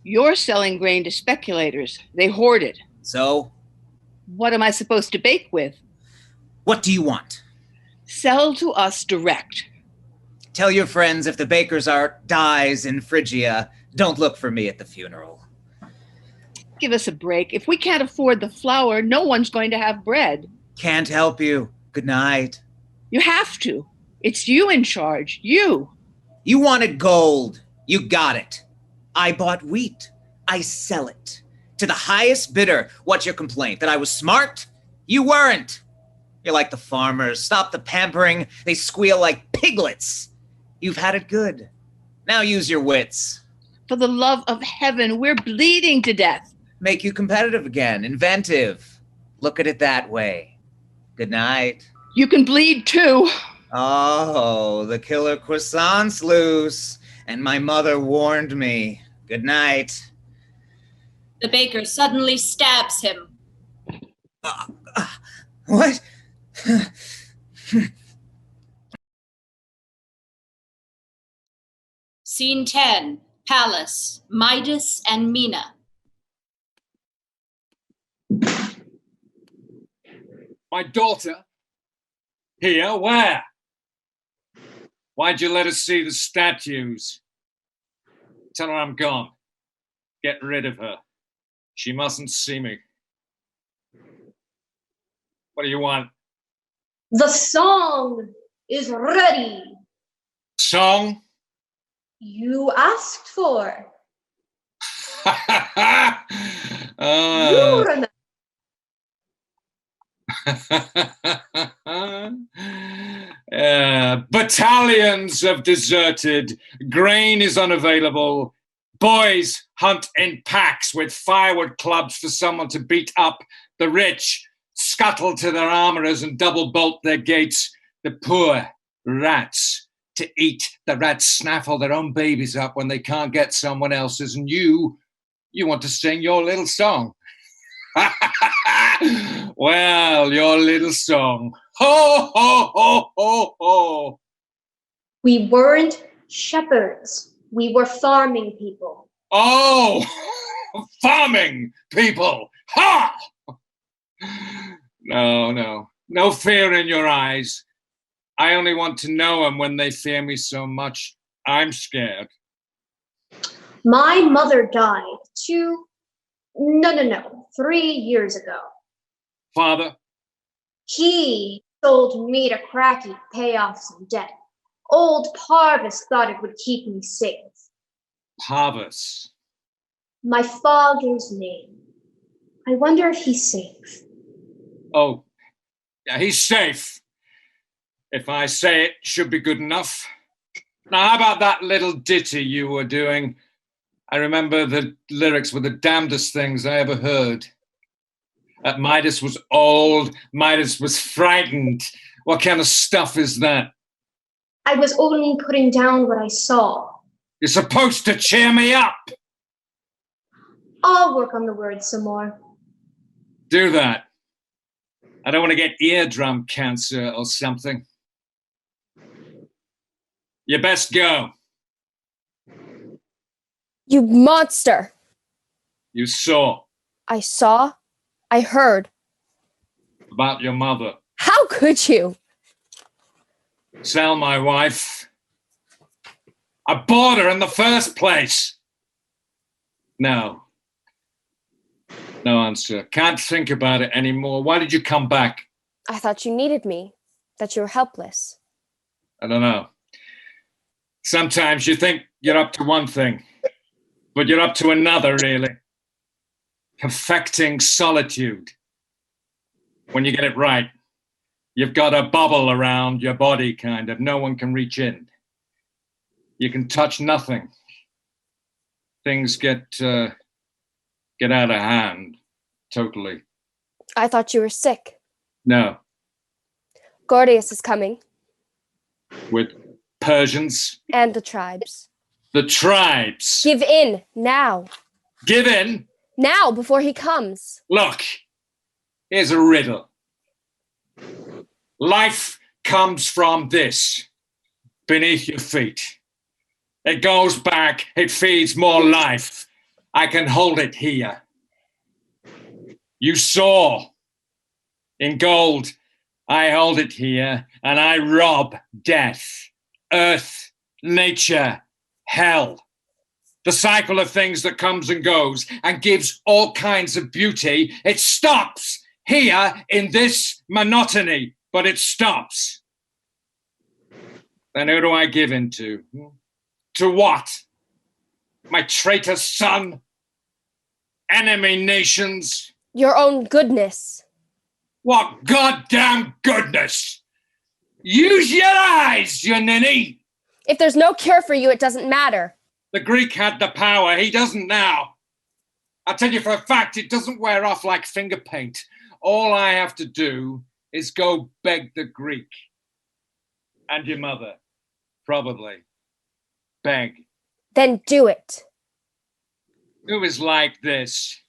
You're selling grain to speculators. They hoard it. So? What am I supposed to bake with? What do you want? Sell to us direct. Tell your friends if the baker's art dies in Phrygia, don't look for me at the funeral. Give us a break. If we can't afford the flour, no one's going to have bread. Can't help you. Good night. You have to. It's you in charge. You. You wanted gold. You got it. I bought wheat. I sell it. To the highest bidder. What's your complaint? That I was smart? You weren't. You're like the farmers. Stop the pampering. They squeal like piglets. You've had it good. Now use your wits. For the love of heaven, we're bleeding to death. Make you competitive again. Inventive. Look at it that way. Good night. You can bleed too. Oh, the killer croissant's loose. And my mother warned me. Good night. The baker suddenly stabs him. What? Scene 10. Palace. Midas and Mina. My daughter? Here? Where? Why'd you let us see the statues? Tell her I'm gone. Get rid of her. She mustn't see me. What do you want? The song is ready. Song? You asked for. You remember. Battalions have deserted. Grain is unavailable. Boys hunt in packs with firewood clubs for someone to beat up. The rich scuttle to their armorers and double bolt their gates. The poor rats to eat. The rats snaffle their own babies up when they can't get someone else's. And you want to sing your little song. Well, your little song. Ho, ho, ho, ho, ho. We weren't shepherds. We were farming people. Oh, farming people. Ha! No fear in your eyes. I only want to know them when they fear me so much. I'm scared. My mother died 3 years ago. Father? He sold me to Cracky to pay off some debt. Old Parvis thought it would keep me safe. Parvis. My father's name. I wonder if he's safe. Oh, yeah, he's safe. If I say it, should be good enough. Now, how about that little ditty you were doing? I remember the lyrics were the damnedest things I ever heard. Midas was old. Midas was frightened. What kind of stuff is that? I was only putting down what I saw. You're supposed to cheer me up. I'll work on the words some more. Do that. I don't want to get eardrum cancer or something. You best go. You monster! You saw. I saw. I heard. About your mother. How could you? Sell my wife. I bought her in the first place. No. No answer. Can't think about it anymore. Why did you come back? I thought you needed me, that you were helpless. I don't know. Sometimes you think you're up to one thing, but you're up to another, really. Perfecting solitude. When you get it right, you've got a bubble around your body, kind of. No one can reach in. You can touch nothing. Things get out of hand. Totally. I thought you were sick. No. Gordius is coming. With Persians? And the tribes. The tribes. Give in, now. Give in? Now, before he comes. Look, here's a riddle. Life comes from this, beneath your feet. It goes back, it feeds more life. I can hold it here. You saw. In gold, I hold it here, and I rob death, earth, nature, hell. The cycle of things that comes and goes and gives all kinds of beauty. It stops here in this monotony, but it stops. Then who do I give in to? To what? My traitor son? Enemy nations? Your own goodness. What goddamn goodness? Use your eyes, you ninny! If there's no cure for you, it doesn't matter. The Greek had the power, he doesn't now. I'll tell you for a fact, it doesn't wear off like finger paint. All I have to do is go beg the Greek. And your mother, probably. Beg. Then do it. Who is like this?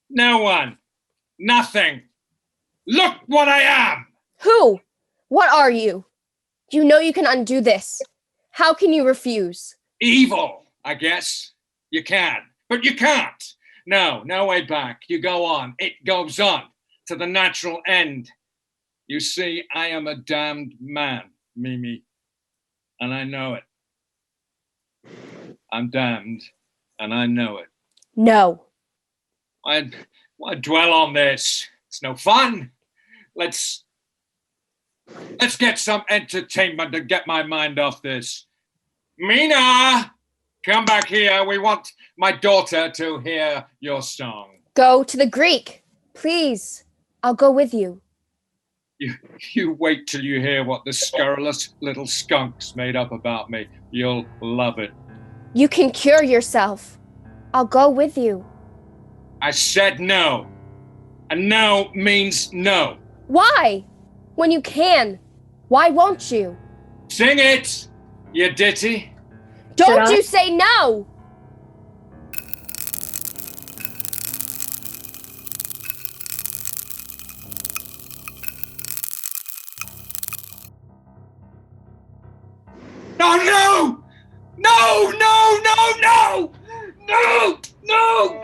No one. Nothing. Look what I am! Who? What are you? You know you can undo this. How can you refuse? Evil, I guess. You can, but you can't. No way back. You go on. It goes on to the natural end. You see, I am a damned man, Mimi, and I know it. I'm damned, and I know it. No. Why dwell on this? It's no fun. Let's get some entertainment to get my mind off this. Mina, come back here. We want my daughter to hear your song. Go to the Greek, please. I'll go with you. You wait till you hear what the scurrilous little skunks made up about me. You'll love it. You can cure yourself. I'll go with you. I said no. And no means no. Why? When you can, why won't you? Sing it, you ditty. Don't you say no! Oh no! No! No! No! No! No! No! No!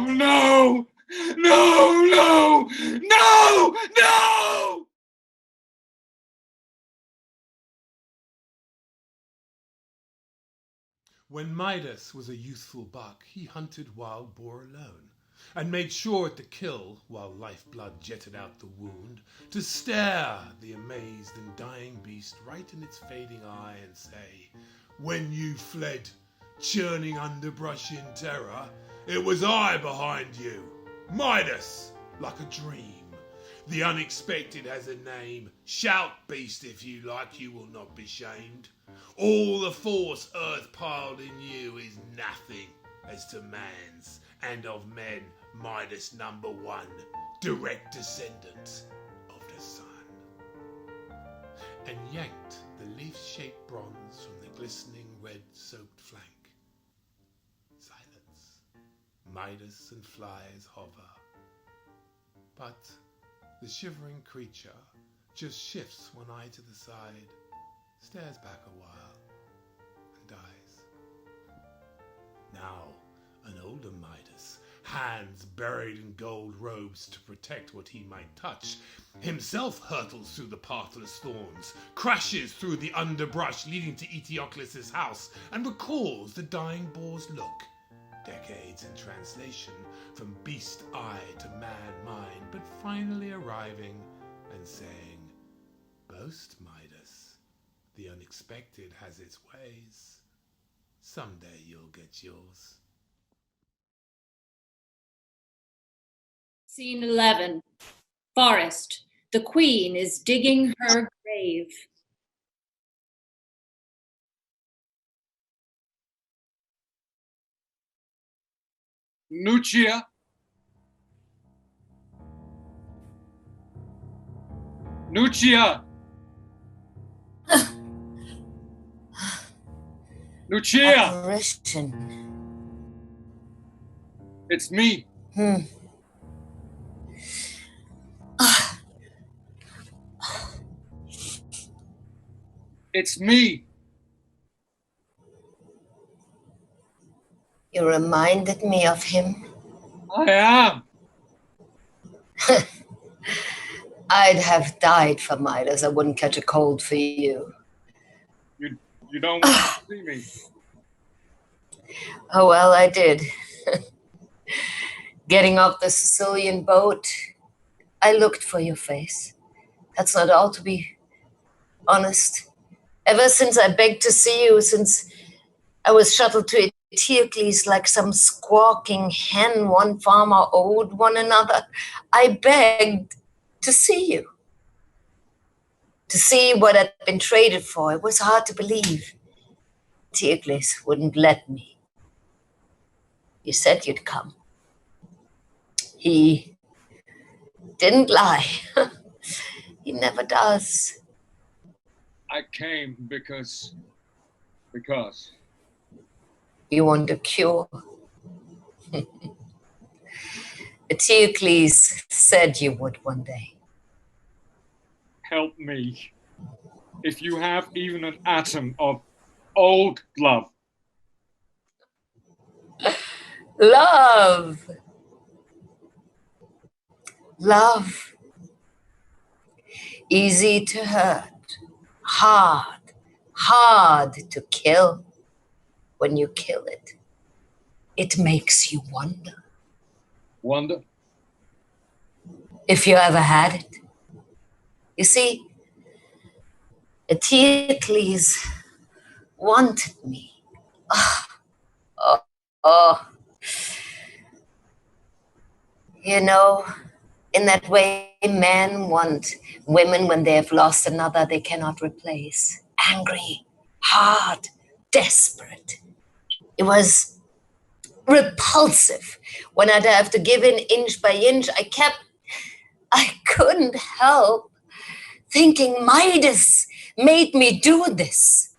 No! No! No! No! No! When Midas was a youthful buck, he hunted wild boar alone, and made sure to kill while lifeblood jetted out the wound, to stare the amazed and dying beast right in its fading eye and say, "When you fled, churning underbrush in terror, it was I behind you, Midas, like a dream. The unexpected has a name. Shout, beast, if you like, you will not be shamed. All the force earth piled in you is nothing as to man's, and of men Midas #1, direct descendant of the sun." And yanked the leaf-shaped bronze from the glistening red-soaked flank. Silence. Midas and flies hover. But the shivering creature just shifts one eye to the side, stares back a while, Now, an older Midas, hands buried in gold robes to protect what he might touch, himself hurtles through the pathless thorns, crashes through the underbrush leading to Eteocles' house, and recalls the dying boar's look. Decades in translation, from beast eye to man mind, but finally arriving and saying, "Boast, Midas. The unexpected has its ways. Someday you'll get yours." Scene 11. Forest. The queen is digging her grave. Lucia. Lucia. Lucia. Apparition. It's me. It's me. You reminded me of him. I am. I'd have died for Midas. I wouldn't catch a cold for you. You don't want to see me. Oh, well, I did. Getting off the Sicilian boat, I looked for your face. That's not all, to be honest. Ever since I begged to see you, since I was shuttled to Eteocles like some squawking hen one farmer owed one another, I begged to see you. To see what had been traded for. It was hard to believe. Eteocles wouldn't let me. You said you'd come. He didn't lie. He never does. I came because You want a cure? Eteocles said you would one day. help me. If you have even an atom of old love. Love. Love. Easy to hurt. Hard to kill. When you kill it, it makes you wonder. Wonder? If you ever had it. You see, Eteocles wanted me. Oh. You know, in that way, men want women when they have lost another they cannot replace. Angry, hard, desperate. It was repulsive. When I'd have to give in inch by inch, I couldn't help thinking Midas made me do this.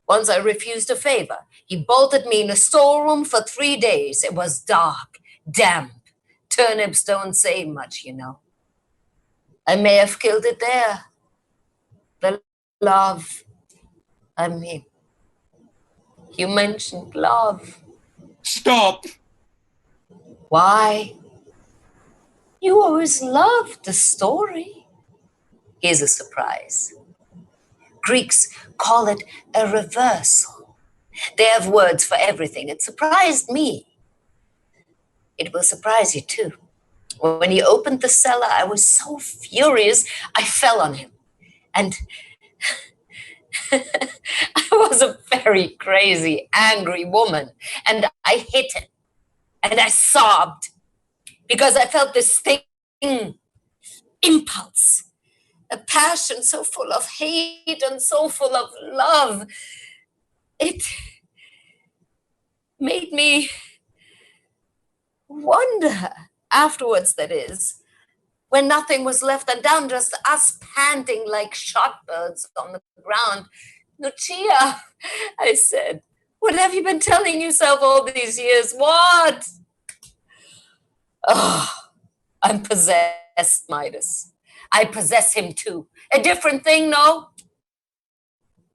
Once I refused a favor. He bolted me in a storeroom for 3 days. It was dark, damp. Turnips don't say much, you know. I may have killed it there. The love. I mean, you mentioned love. Stop! Why? You always loved the story. Here's a surprise. Greeks call it a reversal. They have words for everything. It surprised me. It will surprise you too. When he opened the cellar, I was so furious, I fell on him. And I was a very crazy, angry woman. And I hit him. And I sobbed because I felt this thing, impulse, a passion so full of hate and so full of love. It made me wonder afterwards, that is, when nothing was left undone, just us panting like shot birds on the ground. Lucia, I said, what have you been telling yourself all these years? What? Oh, I'm possessed, Midas. I possess him too. A different thing, no?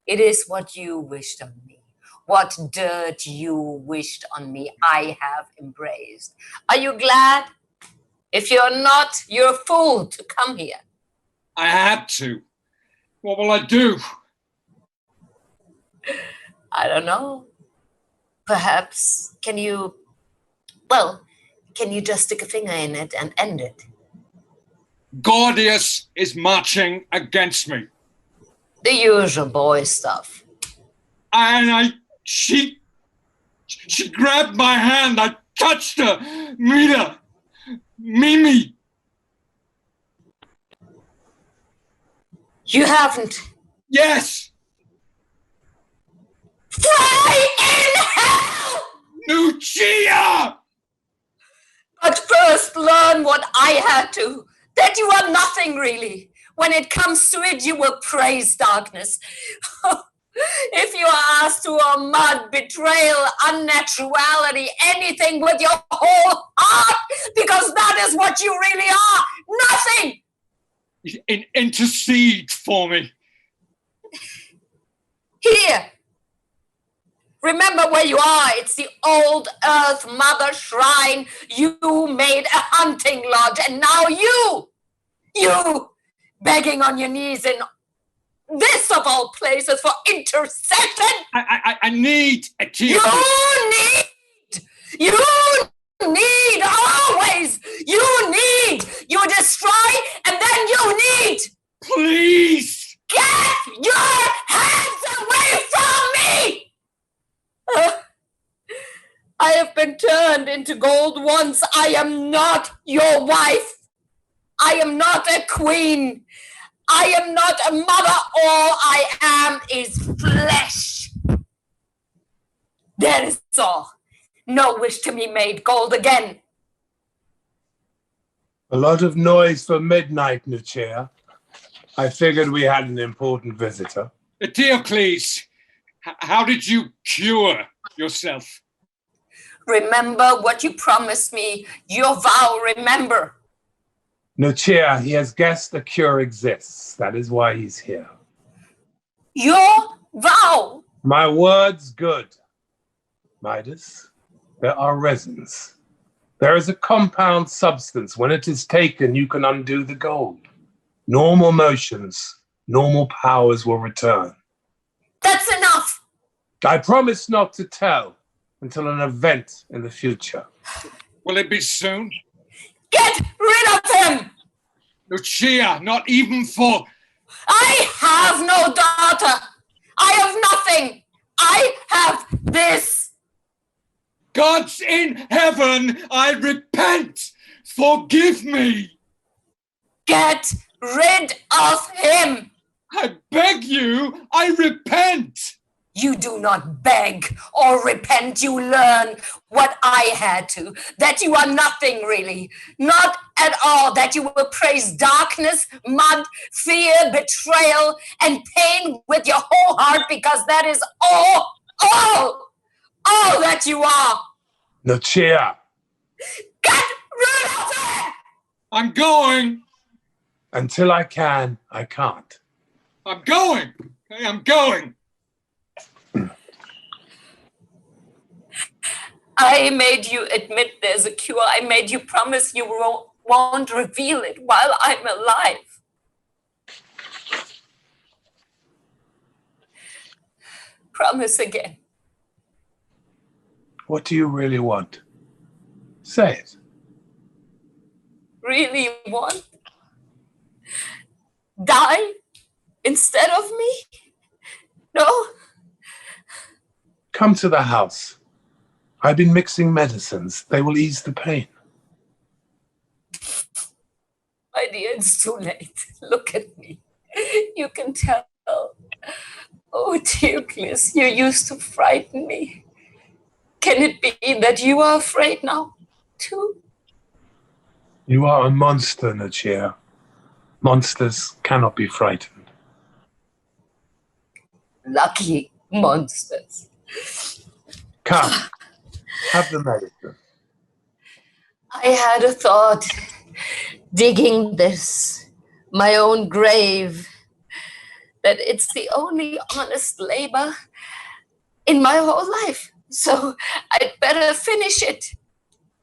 It is what you wished of me. What dirt you wished on me, I have embraced. Are you glad? If you're not, you're a fool to come here. I had to. What will I do? I don't know. Perhaps, can you just stick a finger in it and end it? Gordius is marching against me. The usual boy stuff. And she grabbed my hand. I touched her. Mimi. You haven't? Yes. Fly in hell! Lucia! But first learn what I had to. That you are nothing really. When it comes to it, you will praise darkness. If you are asked to a mud, betrayal, unnaturality, anything with your whole heart, because that is what you really are. Nothing! Intercede for me. Here. Remember where you are. It's the old Earth Mother Shrine. You made a hunting lodge, and now you begging on your knees in this of all places for intercession. I need a key. You need always. You destroy, and then you need. Please. Get your hands away from me. I have been turned into gold once. I am not your wife. I am not a queen. I am not a mother. All I am is flesh. That is all. No wish to be made gold again. A lot of noise for midnight, Nucea. I figured we had an important visitor. Eteocles, how did you cure yourself? Remember what you promised me. Your vow, remember. Nucea, he has guessed the cure exists. That is why he's here. Your vow. My word's good. Midas, there are resins. There is a compound substance. When it is taken, you can undo the gold. Normal motions, normal powers will return. That's enough. I promise not to tell until an event in the future. Will it be soon? Get rid of him! Lucia, not even for... I have no daughter. I have nothing. I have this. Gods in heaven, I repent. Forgive me. Get rid of him. I beg you, I repent. You do not beg or repent. You learn what I had to, that you are nothing really, not at all, that you will praise darkness, mud, fear, betrayal, and pain with your whole heart, because that is all that you are. Nucea. Get rid of it! I'm going. Until I can, I can't. I'm going. I'm going. I made you admit there's a cure. I made you promise you won't reveal it while I'm alive. Promise again. What do you really want? Say it. Really want? Die instead of me? No? Come to the house. I've been mixing medicines. They will ease the pain. My dear, it's too late. Look at me. You can tell. Oh, Eteocles, you used to frighten me. Can it be that you are afraid now, too? You are a monster, Nucea. Monsters cannot be frightened. Lucky monsters. Come, have the medicine. I had a thought, digging this, my own grave, that it's the only honest labor. in my whole life, so I'd better finish it.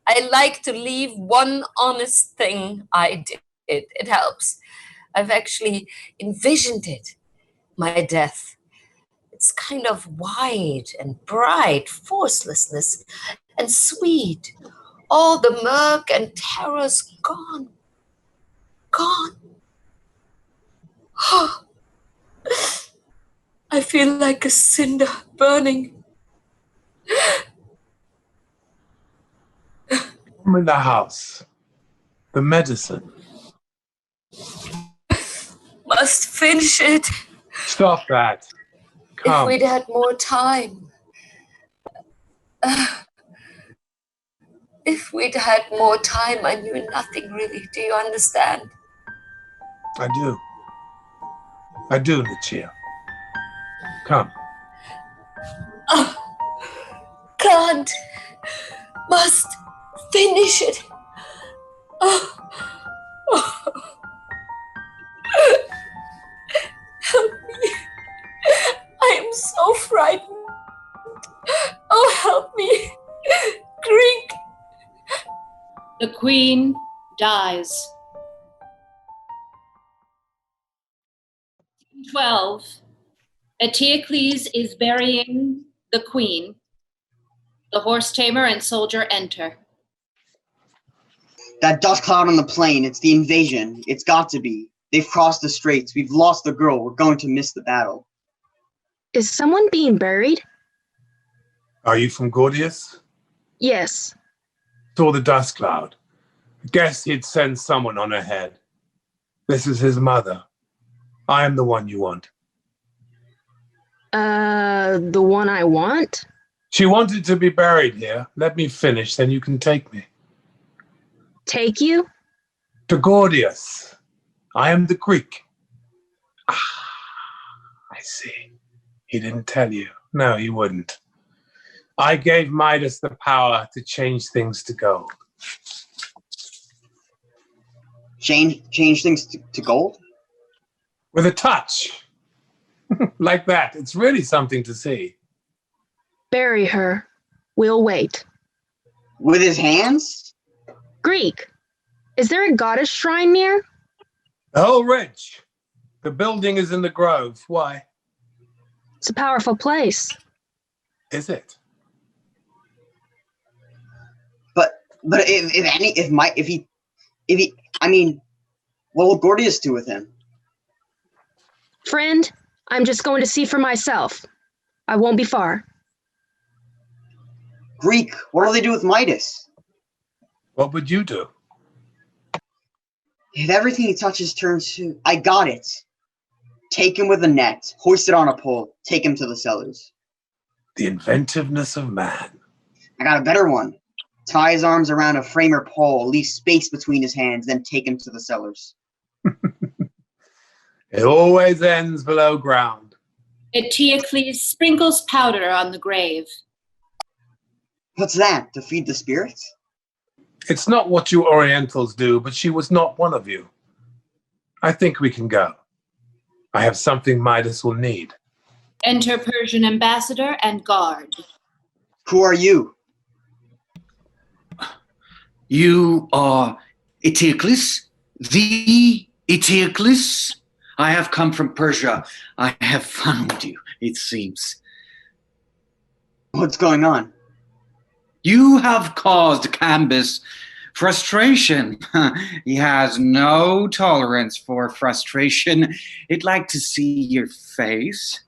I like to leave one honest thing I did. It helps. I've actually envisioned it, my death. It's kind of wide and bright, forcelessness and sweet. All the murk and terror's gone. Gone. I feel like a cinder burning. I'm in the house. The medicine. Must finish it. Stop that. If Come. we'd had more time. If we'd had more time, I knew nothing really. Do you understand? I do. I do, Lucia. Come. Can't. Must finish it. Help me. I am so frightened. Oh, help me. Greek. The queen dies. 12. Eteocles is burying the queen. The horse tamer and soldier enter. That dust cloud on the plain, it's the invasion. It's got to be. They've crossed the straits. We've lost the girl. We're going to miss the battle. Is someone being buried? Are you from Gordius? Yes. Saw the dust cloud. Guess he'd send someone on ahead. This is his mother. I am the one you want. The one I want? She wanted to be buried here. Let me finish, then you can take me. Take you? To Gordius. I am the Greek. I see. He didn't tell you. No, he wouldn't. I gave Midas the power to change things to gold. Change things to gold? With a touch. Like that. It's really something to see. Bury her. We'll wait. With his hands? Greek. Is there a goddess shrine near? The whole ridge. The building is in the grove. Why? It's a powerful place. Is it? But if he, I mean, what will Gordius do with him? Friend, I'm just going to see for myself. I won't be far. Greek, what do they do with Midas? What would you do? If everything he touches turns to... I got it. Take him with a net, hoist it on a pole, take him to the cellars. The inventiveness of man. I got a better one. Tie his arms around a frame or pole, leave space between his hands, then take him to the cellars. It always ends below ground. Eteocles sprinkles powder on the grave. What's that? To feed the spirits? It's not what you Orientals do, but she was not one of you. I think we can go. I have something Midas will need. Enter Persian ambassador and guard. Who are you? You are Eteocles? The Eteocles? I have come from Persia. I have found you, it seems. What's going on? You have caused Cambus frustration. He has no tolerance for frustration. He'd like to see your face.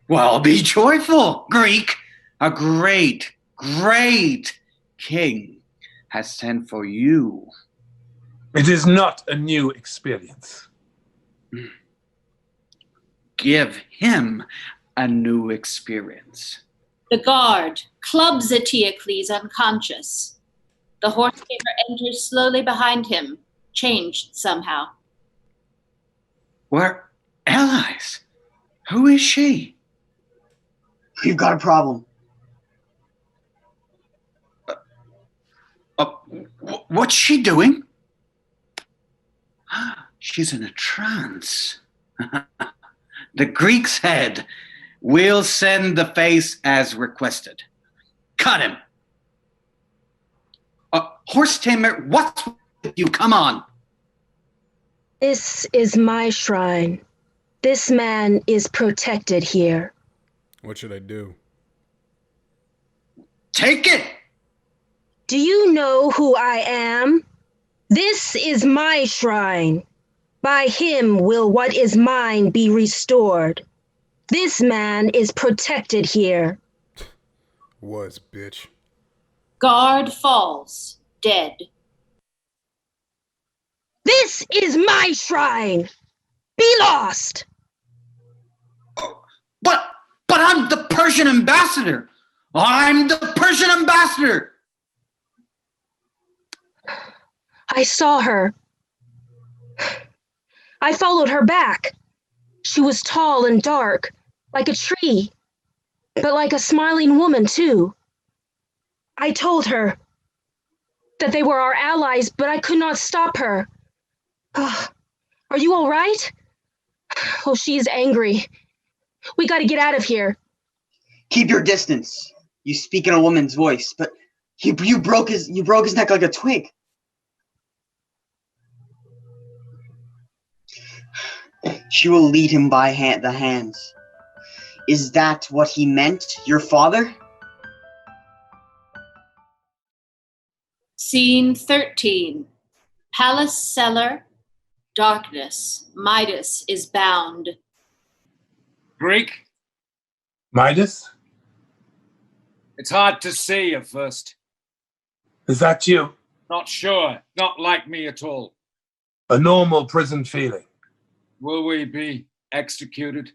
Well, be joyful, Greek. A great, great king has sent for you. It is not a new experience. Give him a new experience. The guard clubs Eteocles unconscious. The horse tamer enters slowly behind him, changed somehow. We're allies. Who is she? We've got a problem. What's she doing? She's in a trance. The Greek's head We'll send the face as requested. Cut him. Horse tamer, what's with you? Come on. This is my shrine. This man is protected here. What should I do? Take it! Do you know who I am? This is my shrine. By him will what is mine be restored. This man is protected here. Was, bitch. Guard falls, dead. This is my shrine. Be lost. But I'm the Persian ambassador. I'm the Persian ambassador. I saw her. I followed her back. She was tall and dark, like a tree, but like a smiling woman, too. I told her that they were our allies, but I could not stop her. Are you all right? Oh, she is angry. We got to get out of here. Keep your distance. You speak in a woman's voice, but you broke his neck like a twig. She will lead him by the hands. Is that what he meant, your father? Scene 13. Palace cellar. Darkness. Midas is bound. Greek? Midas? It's hard to see at first. Is that you? Not sure. Not like me at all. A normal prison feeling. Will we be executed?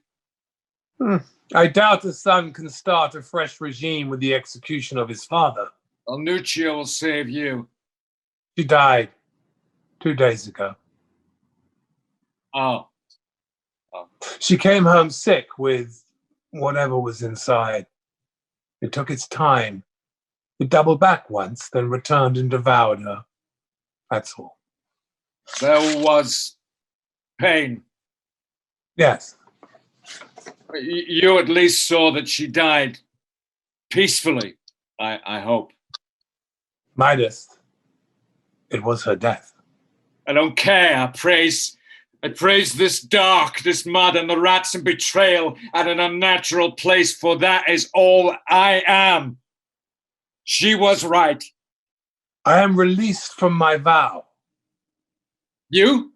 I doubt the son can start a fresh regime with the execution of his father. Alnuccia will save you. She died 2 days ago. Oh. She came home sick with whatever was inside. It took its time. It doubled back once, then returned and devoured her. That's all. There was pain. Yes. You at least saw that she died peacefully, I hope. Midas, it was her death. I don't care. I praise this dark, this mud and the rats and betrayal at an unnatural place, for that is all I am. She was right. I am released from my vow. You?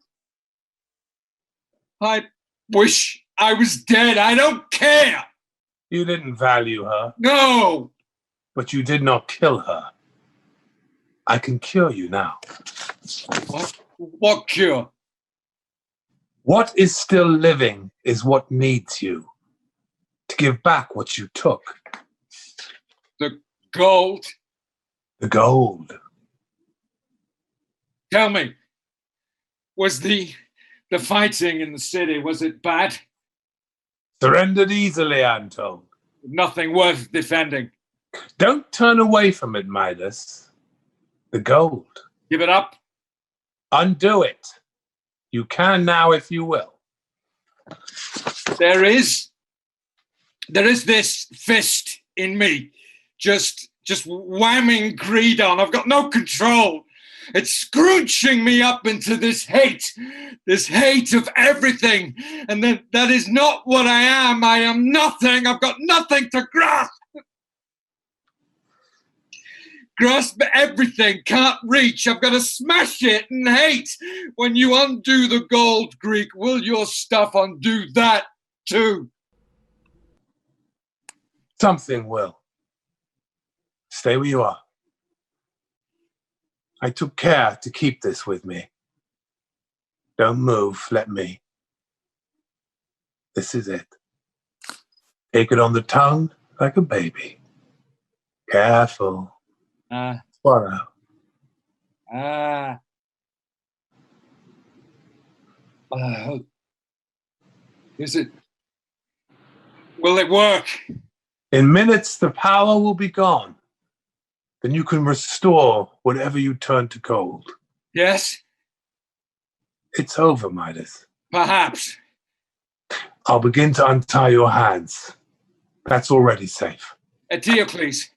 I wish I was dead. I don't care. You didn't value her. No. But you did not kill her. I can cure you now. What cure? What is still living is what needs you to give back what you took. The gold? The gold. Tell me, was the fighting in the city, was it bad? Surrendered easily, I'm told. Nothing worth defending. Don't turn away from it, Midas. The gold. Give it up? Undo it. You can now if you will. There is this fist in me, just whamming greed on. I've got no control. It's scrunching me up into this hate of everything. And then that is not what I am. I am nothing. I've got nothing to grasp. Grasp everything, can't reach. I've got to smash it and hate. When you undo the gold, Greek, will your stuff undo that too? Something will. Stay where you are. I took care to keep this with me. Don't move, let me. This is it. Take it on the tongue like a baby. Careful. Swallow. Is it? Will it work? In minutes, the power will be gone. Then you can restore whatever you turn to gold. Yes? It's over, Midas. Perhaps. I'll begin to untie your hands. That's already safe. Eteocles,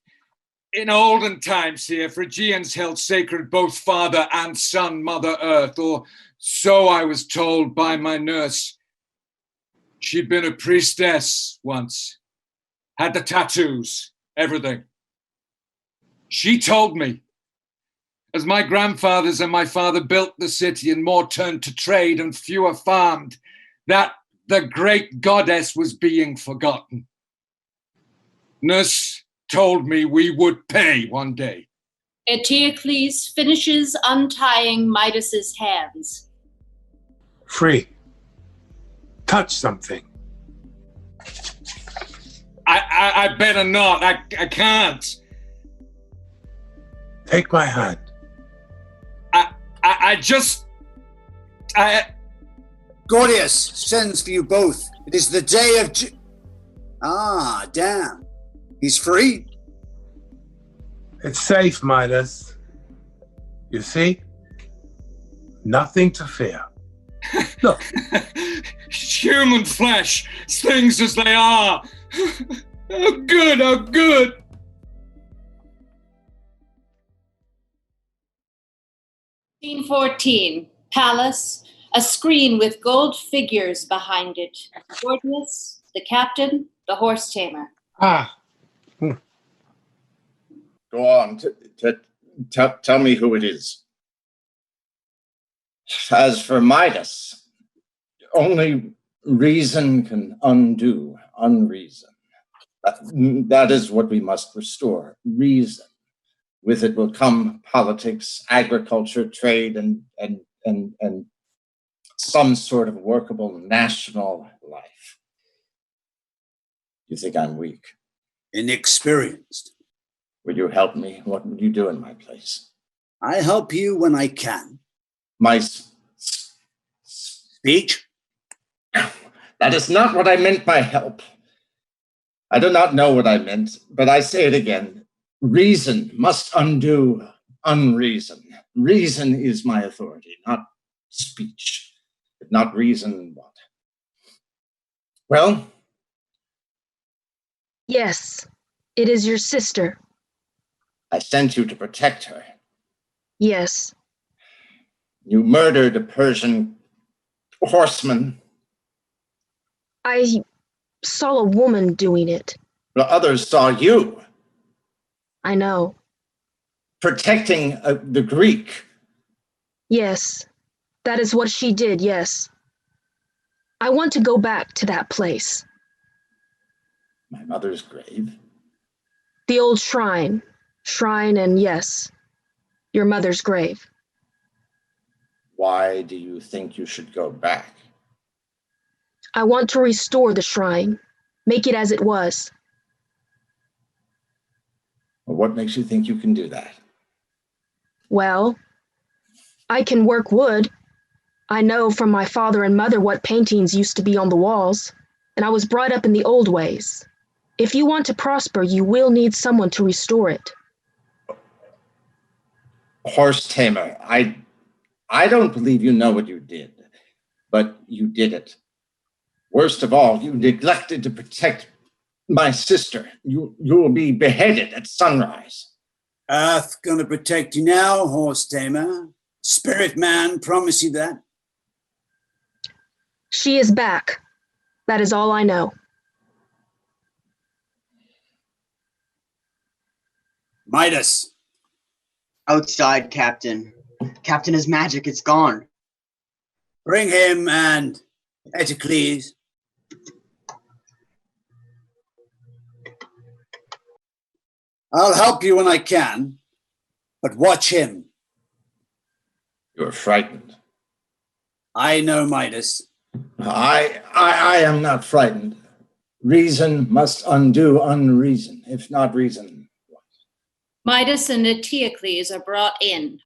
in olden times here, Phrygians held sacred both Father and Son, Mother Earth, or so I was told by my nurse. She'd been a priestess once, had the tattoos, everything. She told me, as my grandfathers and my father built the city and more turned to trade and fewer farmed, that the great goddess was being forgotten. Nurse told me we would pay one day. Eteocles finishes untying Midas's hands. Free. Touch something. I better not. I can't. Take my hand. Gordius sends for you both. It is the day of damn. He's free? It's safe, Midas. You see? Nothing to fear. Look. Human flesh, things as they are. Oh, good, oh, good. Scene 14, palace, a screen with gold figures behind it. Gordius, the captain, the horse tamer. Go on, tell me who it is. As for Midas, only reason can undo unreason. That is what we must restore, reason. With it will come politics, agriculture, trade, and some sort of workable national life. You think I'm weak? Inexperienced. Would you help me? What would you do in my place? I help you when I can. My speech? That is not what I meant by help. I do not know what I meant, but I say it again. Reason must undo unreason. Reason is my authority, not speech. If not reason, what? Well? Yes, it is your sister. I sent you to protect her. Yes. You murdered a Persian horseman. I saw a woman doing it. The others saw you. I know. Protecting the Greek. Yes, that is what she did, yes. I want to go back to that place. My mother's grave? The old shrine. Shrine and yes, your mother's grave. Why do you think you should go back? I want to restore the shrine, make it as it was. What makes you think you can do that? Well, I can work wood. I know from my father and mother what paintings used to be on the walls, and I was brought up in the old ways. If you want to prosper, you will need someone to restore it. Horse tamer, I don't believe you know what you did, but you did it. Worst of all, you neglected to protect my sister. You will be beheaded at sunrise. Earth gonna protect you now, horse tamer. Spirit man, promise you that. She is back. That is all I know. Midas. Outside, Captain. Captain is magic, it's gone. Bring him and Eteocles. I'll help you when I can, but watch him. You're frightened. I know Midas. I am not frightened. Reason must undo unreason, if not reason. Midas and Eteocles are brought in.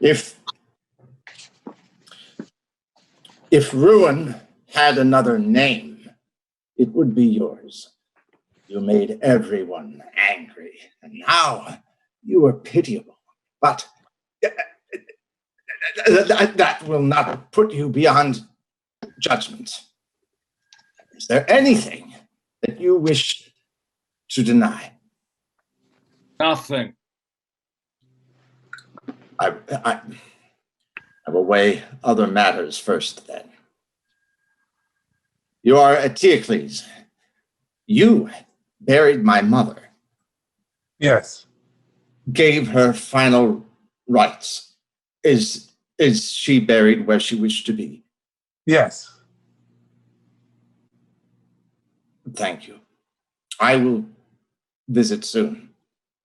If ruin had another name, it would be yours. You made everyone angry, and now you are pitiable. But that will not put you beyond judgment. Is there anything that you wish to deny? Nothing. I will weigh other matters first then. You are Eteocles. You buried my mother. Yes. Gave her final rites. Is she buried where she wished to be? Yes. Thank you. I will visit soon.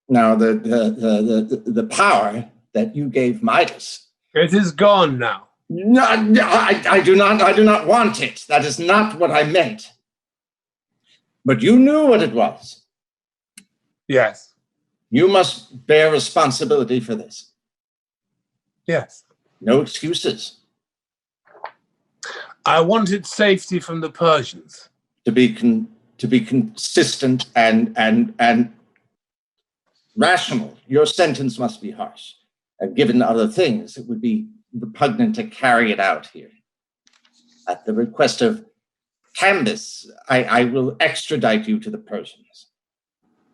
Now, the power that you gave Midas. It is gone now. No, I do not want it. That is not what I meant. But you knew what it was. Yes. You must bear responsibility for this. Yes. No excuses. I wanted safety from the Persians. To be consistent and rational, your sentence must be harsh. And given other things, it would be repugnant to carry it out here. At the request of Candace, I will extradite you to the Persians.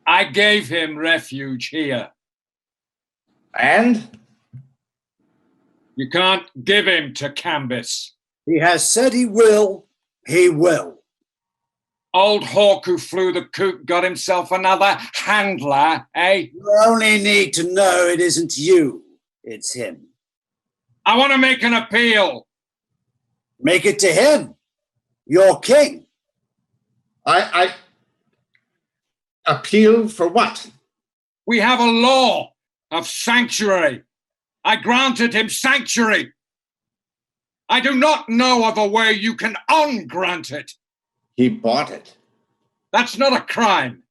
I gave him refuge here. And? You can't give him to Cambis. He has said he will. He will. Old hawk who flew the coop got himself another handler, eh? You only need to know it isn't you. It's him. I want to make an appeal. Make it to him. You're king. I appeal for what? We have a law of sanctuary. I granted him sanctuary. I do not know of a way you can ungrant it. He bought it. That's not a crime.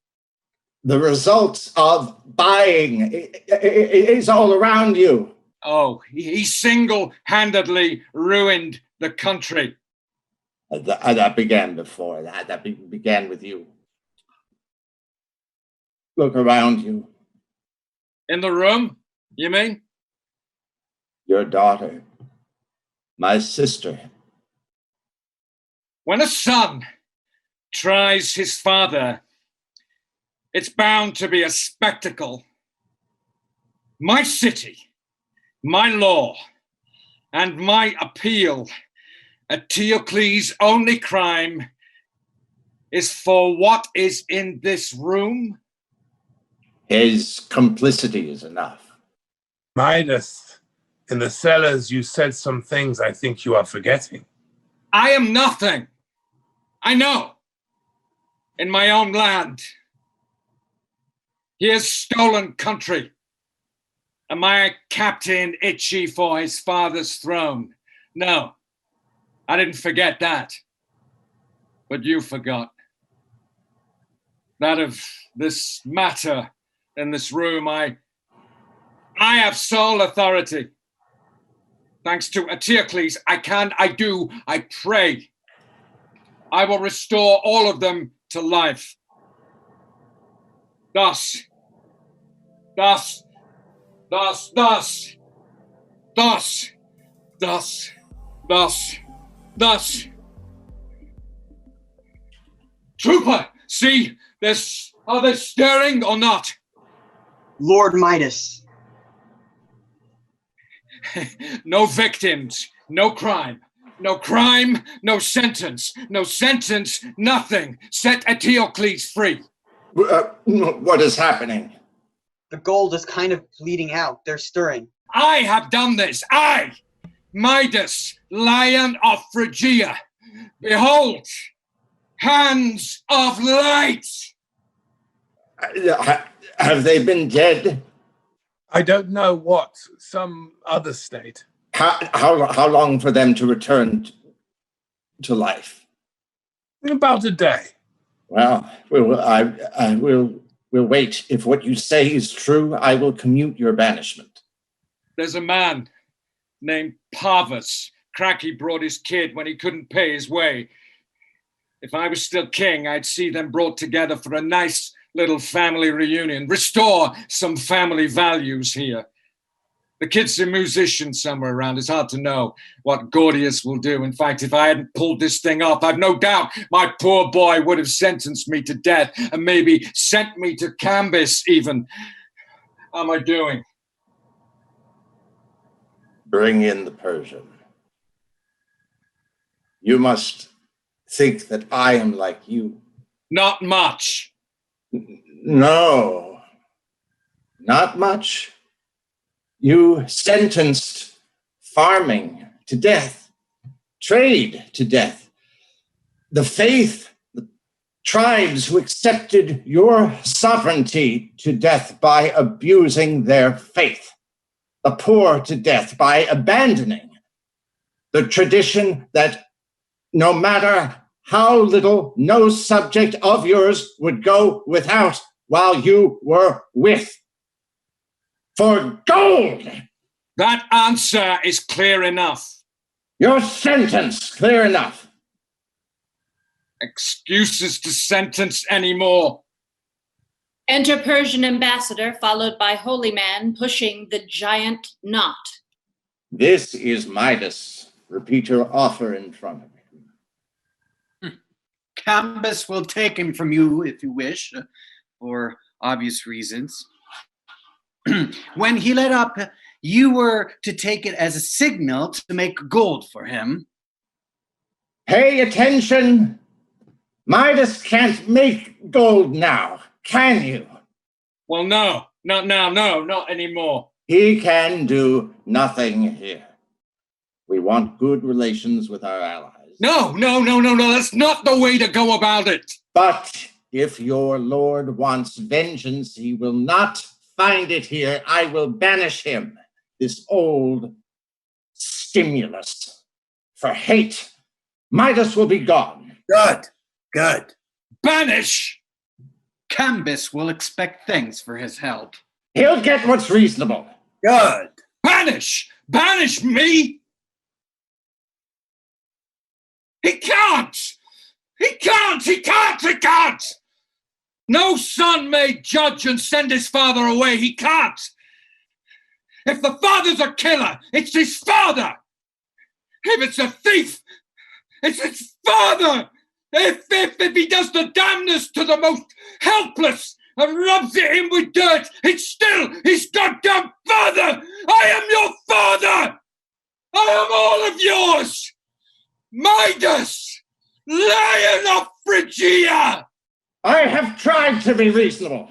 The results of buying is all around you. Oh, he single-handedly ruined the country. That began before that. That began with you. Look around you. In the room, you mean? Your daughter. My sister. When a son tries his father, it's bound to be a spectacle. My city, my law, and my appeal, Eteocles' only crime is for what is in this room. His complicity is enough. Midas, in the cellars you said some things I think you are forgetting. I am nothing. I know. In my own land. He has stolen country. Am I a captain itchy for his father's throne? No, I didn't forget that. But you forgot. That of this matter in this room, I have sole authority. Thanks to Eteocles, I pray. I will restore all of them to life. Thus. Trooper, see, are they stirring or not? Lord Midas. No victims, no crime. No crime, no sentence. No sentence, nothing. Set Eteocles free. What is happening? The gold is kind of bleeding out. They're stirring. I have done this. I, Midas, Lion of Phrygia. Behold, hands of light. Have they been dead? I don't know what. Some other state. How long for them to return to life? In about a day. Well, I will wait. If what you say is true, I will commute your banishment. There's a man named Parvus. Cracky brought his kid when he couldn't pay his way. If I was still king, I'd see them brought together for a nice little family reunion. Restore some family values here. The kid's a musician somewhere around. It's hard to know what Gordius will do. In fact, if I hadn't pulled this thing off, I've no doubt my poor boy would have sentenced me to death and maybe sent me to Cambis even. How am I doing? Bring in the Persian. You must think that I am like you. Not much. No, not much. You sentenced farming to death, trade to death, the faith, the tribes who accepted your sovereignty to death by abusing their faith, the poor to death by abandoning the tradition that no matter how little, no subject of yours would go without while you were with. For gold! That answer is clear enough. Your sentence clear enough. Excuses to sentence anymore. Enter Persian ambassador, followed by holy man pushing the giant knot. This is Midas. Repeat your offer in front of him. Cambis will take him from you if you wish, for obvious reasons. When he let up, you were to take it as a signal to make gold for him. Pay attention. Midas can't make gold now, can you? Well, no, not now, no, not anymore. He can do nothing here. We want good relations with our allies. No, that's not the way to go about it. But if your lord wants vengeance, he will not find it here. I will banish him, this old stimulus for hate. Midas will be gone. Good. Banish! Cambis will expect things for his help. He'll get what's reasonable. Good. Banish! Banish me! He can't! No son may judge and send his father away. He can't. If the father's a killer, it's his father. If it's a thief, it's his father. If he does the damnness to the most helpless and rubs it in with dirt, it's still his goddamn father. I am your father. I am all of yours. Midas, Lion of Phrygia. I have tried to be reasonable.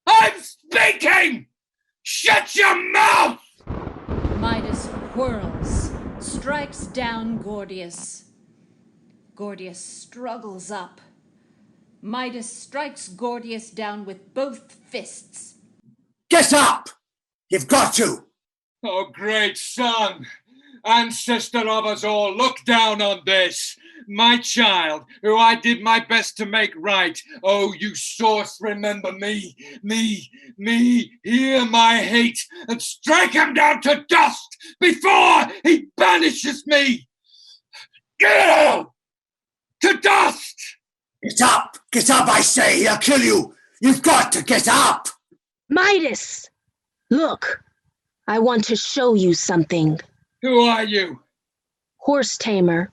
I'm speaking! Shut your mouth! Midas whirls, strikes down Gordius. Gordius struggles up. Midas strikes Gordius down with both fists. Get up! You've got to! Oh, great son, ancestor of us all, look down on this. My child, who I did my best to make right. Oh, you source, remember me. Hear my hate and strike him down to dust before he banishes me. To dust! Get up, I say, he'll kill you. You've got to get up. Midas, look, I want to show you something. Who are you? Horse tamer.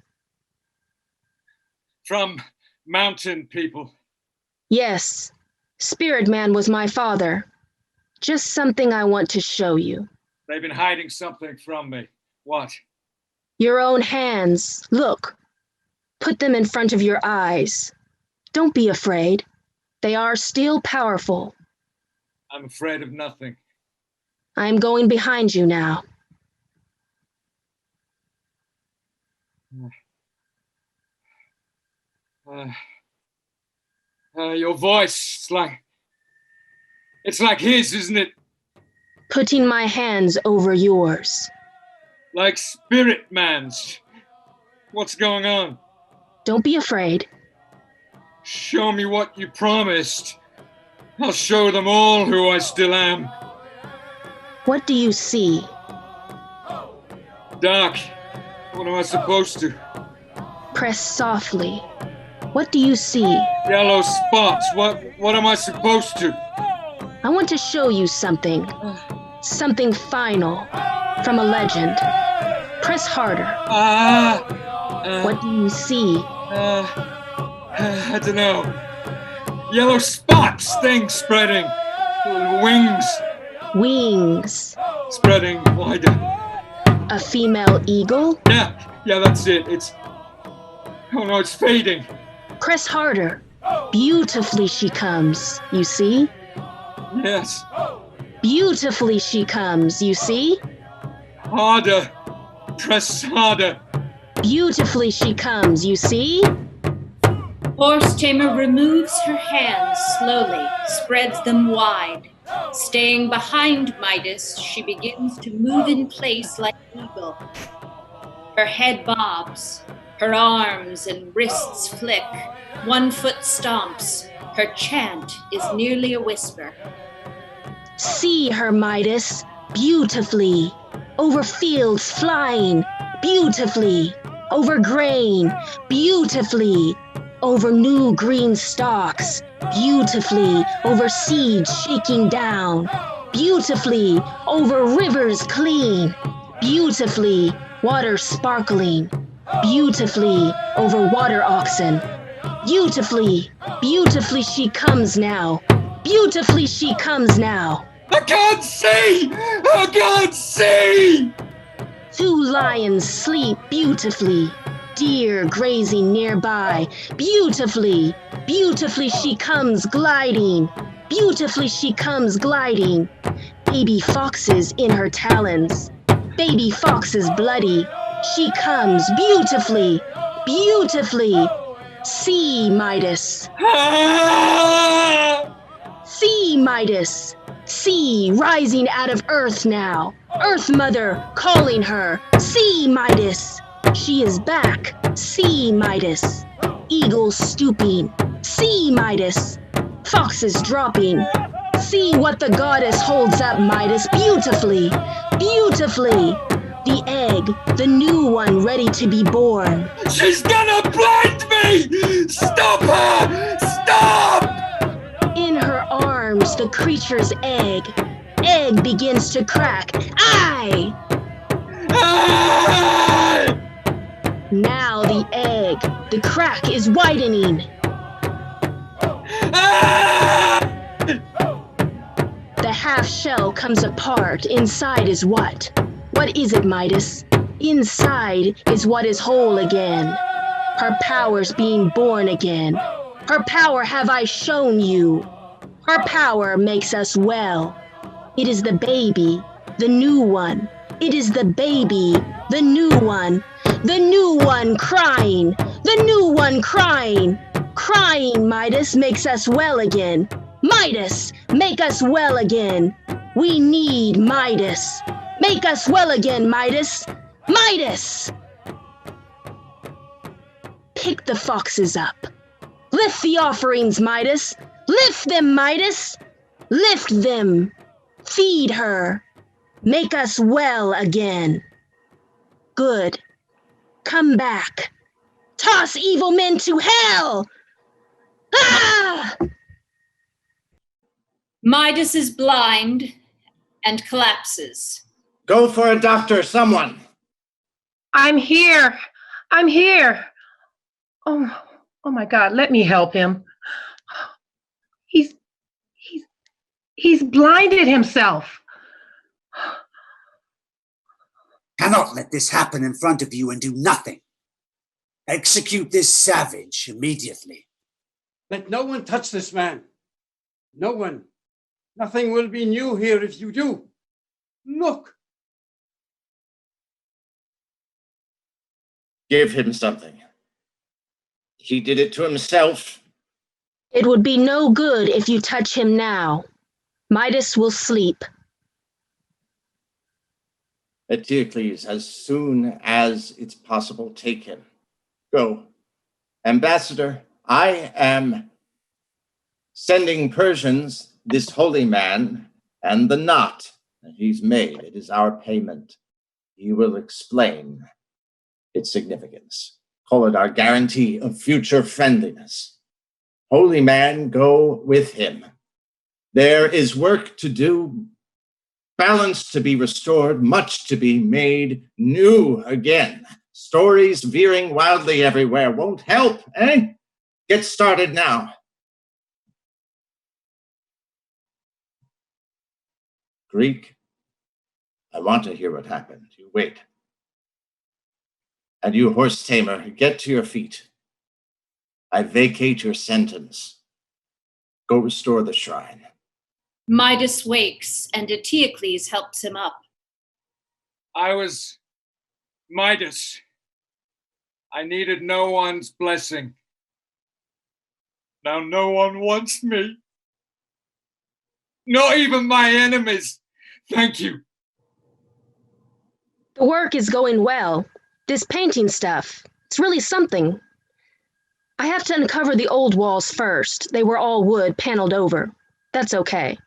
From mountain people. Yes, Spirit Man was my father. Just something I want to show you. They've been hiding something from me. What? Your own hands. Look. Put them in front of your eyes. Don't be afraid. They are still powerful. I'm afraid of nothing. I'm going behind you now. Your voice, it's like his, isn't it? Putting my hands over yours. Like Spirit Man's. What's going on? Don't be afraid. Show me what you promised. I'll show them all who I still am. What do you see? Dark. What am I supposed to? Press softly. What do you see? Yellow spots. What am I supposed to? I want to show you something. Something final from a legend. Press harder. What do you see? I don't know. Yellow spots, things spreading. Wings. Wings. Spreading wider. A female eagle? Yeah, that's it. Oh no, it's fading. Press harder. Beautifully she comes, you see? Yes. Beautifully she comes, you see? Harder. Press harder. Beautifully she comes, you see? Horse tamer removes her hands slowly, spreads them wide. Staying behind Midas, she begins to move in place like an eagle. Her head bobs, her arms and wrists flick, one foot stomps. Her chant is nearly a whisper. See her, Midas, beautifully, over fields flying, beautifully, over grain, beautifully, over new green stalks, beautifully, over seeds shaking down, beautifully, over rivers clean, beautifully, water sparkling, beautifully, over water oxen, beautifully, beautifully she comes now, beautifully she comes now. I can't see! I can't see! 2 lions sleep beautifully, deer grazing nearby, beautifully, beautifully she comes gliding, beautifully she comes gliding. Baby foxes in her talons, baby foxes bloody, she comes beautifully, beautifully. See, Midas. See, Midas. See, rising out of earth now. Earth Mother calling her. See, Midas. She is back. See, Midas. Eagles stooping. See, Midas. Foxes dropping. See what the goddess holds up, Midas, beautifully. Beautifully. The egg, the new one ready to be born. She's gonna blind me! Stop her! Stop! In her arms, the creature's egg. Egg begins to crack. Aye! Now the egg, the crack is widening. The half shell comes apart. Inside is what? What is it, Midas? Inside is what is whole again. Her powers being born again. Her power have I shown you. Her power makes us well. It is the baby, the new one. It is the baby, the new one. The new one crying. The new one crying. Crying, Midas, makes us well again. Midas, make us well again. We need Midas. Make us well again, Midas. Midas! Pick the foxes up. Lift the offerings, Midas. Lift them, Midas. Lift them. Feed her. Make us well again. Good. Come back. Toss evil men to hell! Ah! Midas is blind and collapses. Go for a doctor, someone. I'm here. I'm here. Oh my God, let me help him. He's blinded himself. Cannot let this happen in front of you and do nothing. Execute this savage immediately. Let no one touch this man. No one. Nothing will be new here if you do. Look. Give him something. He did it to himself. It would be no good if you touch him now. Midas will sleep. Eteocles, as soon as it's possible, take him. Go. Ambassador, I am sending Persians this holy man and the knot that he's made. It is our payment. He will explain its significance. Call it our guarantee of future friendliness. Holy man, go with him. There is work to do balance to be restored, much to be made new again. Stories veering wildly everywhere won't help, eh? Get started now. Greek, I want to hear what happened. You wait. And you, horse tamer, get to your feet. I vacate your sentence. Go restore the shrine. Midas wakes, and Eteocles helps him up. I was Midas. I needed no one's blessing. Now no one wants me. Not even my enemies. Thank you. The work is going well. This painting stuff, it's really something. I have to uncover the old walls first. They were all wood paneled over. That's okay.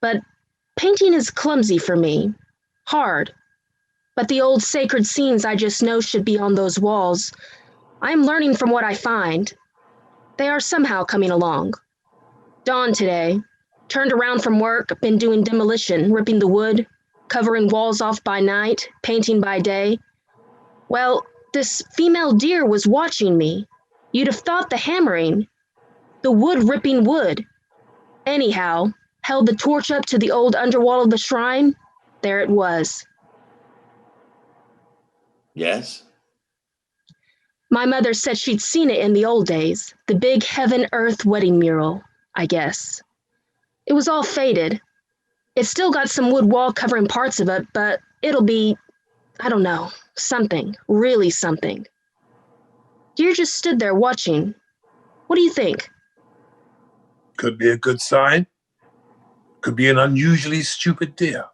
But painting is clumsy for me. Hard. But the old sacred scenes I just know should be on those walls. I'm learning from what I find. They are somehow coming along. Dawn today. Turned around from work, been doing demolition, ripping the wood, covering walls off by night, painting by day. Well, this female deer was watching me. You'd have thought the hammering, the wood ripping wood. Anyhow, held the torch up to the old underwall of the shrine. There it was. Yes? My mother said she'd seen it in the old days, the big heaven-earth wedding mural, I guess. It was all faded. It's still got some wood wall covering parts of it, but it'll be, I don't know, something, really something. Deer just stood there watching. What do you think? Could be a good sign. Could be an unusually stupid deer.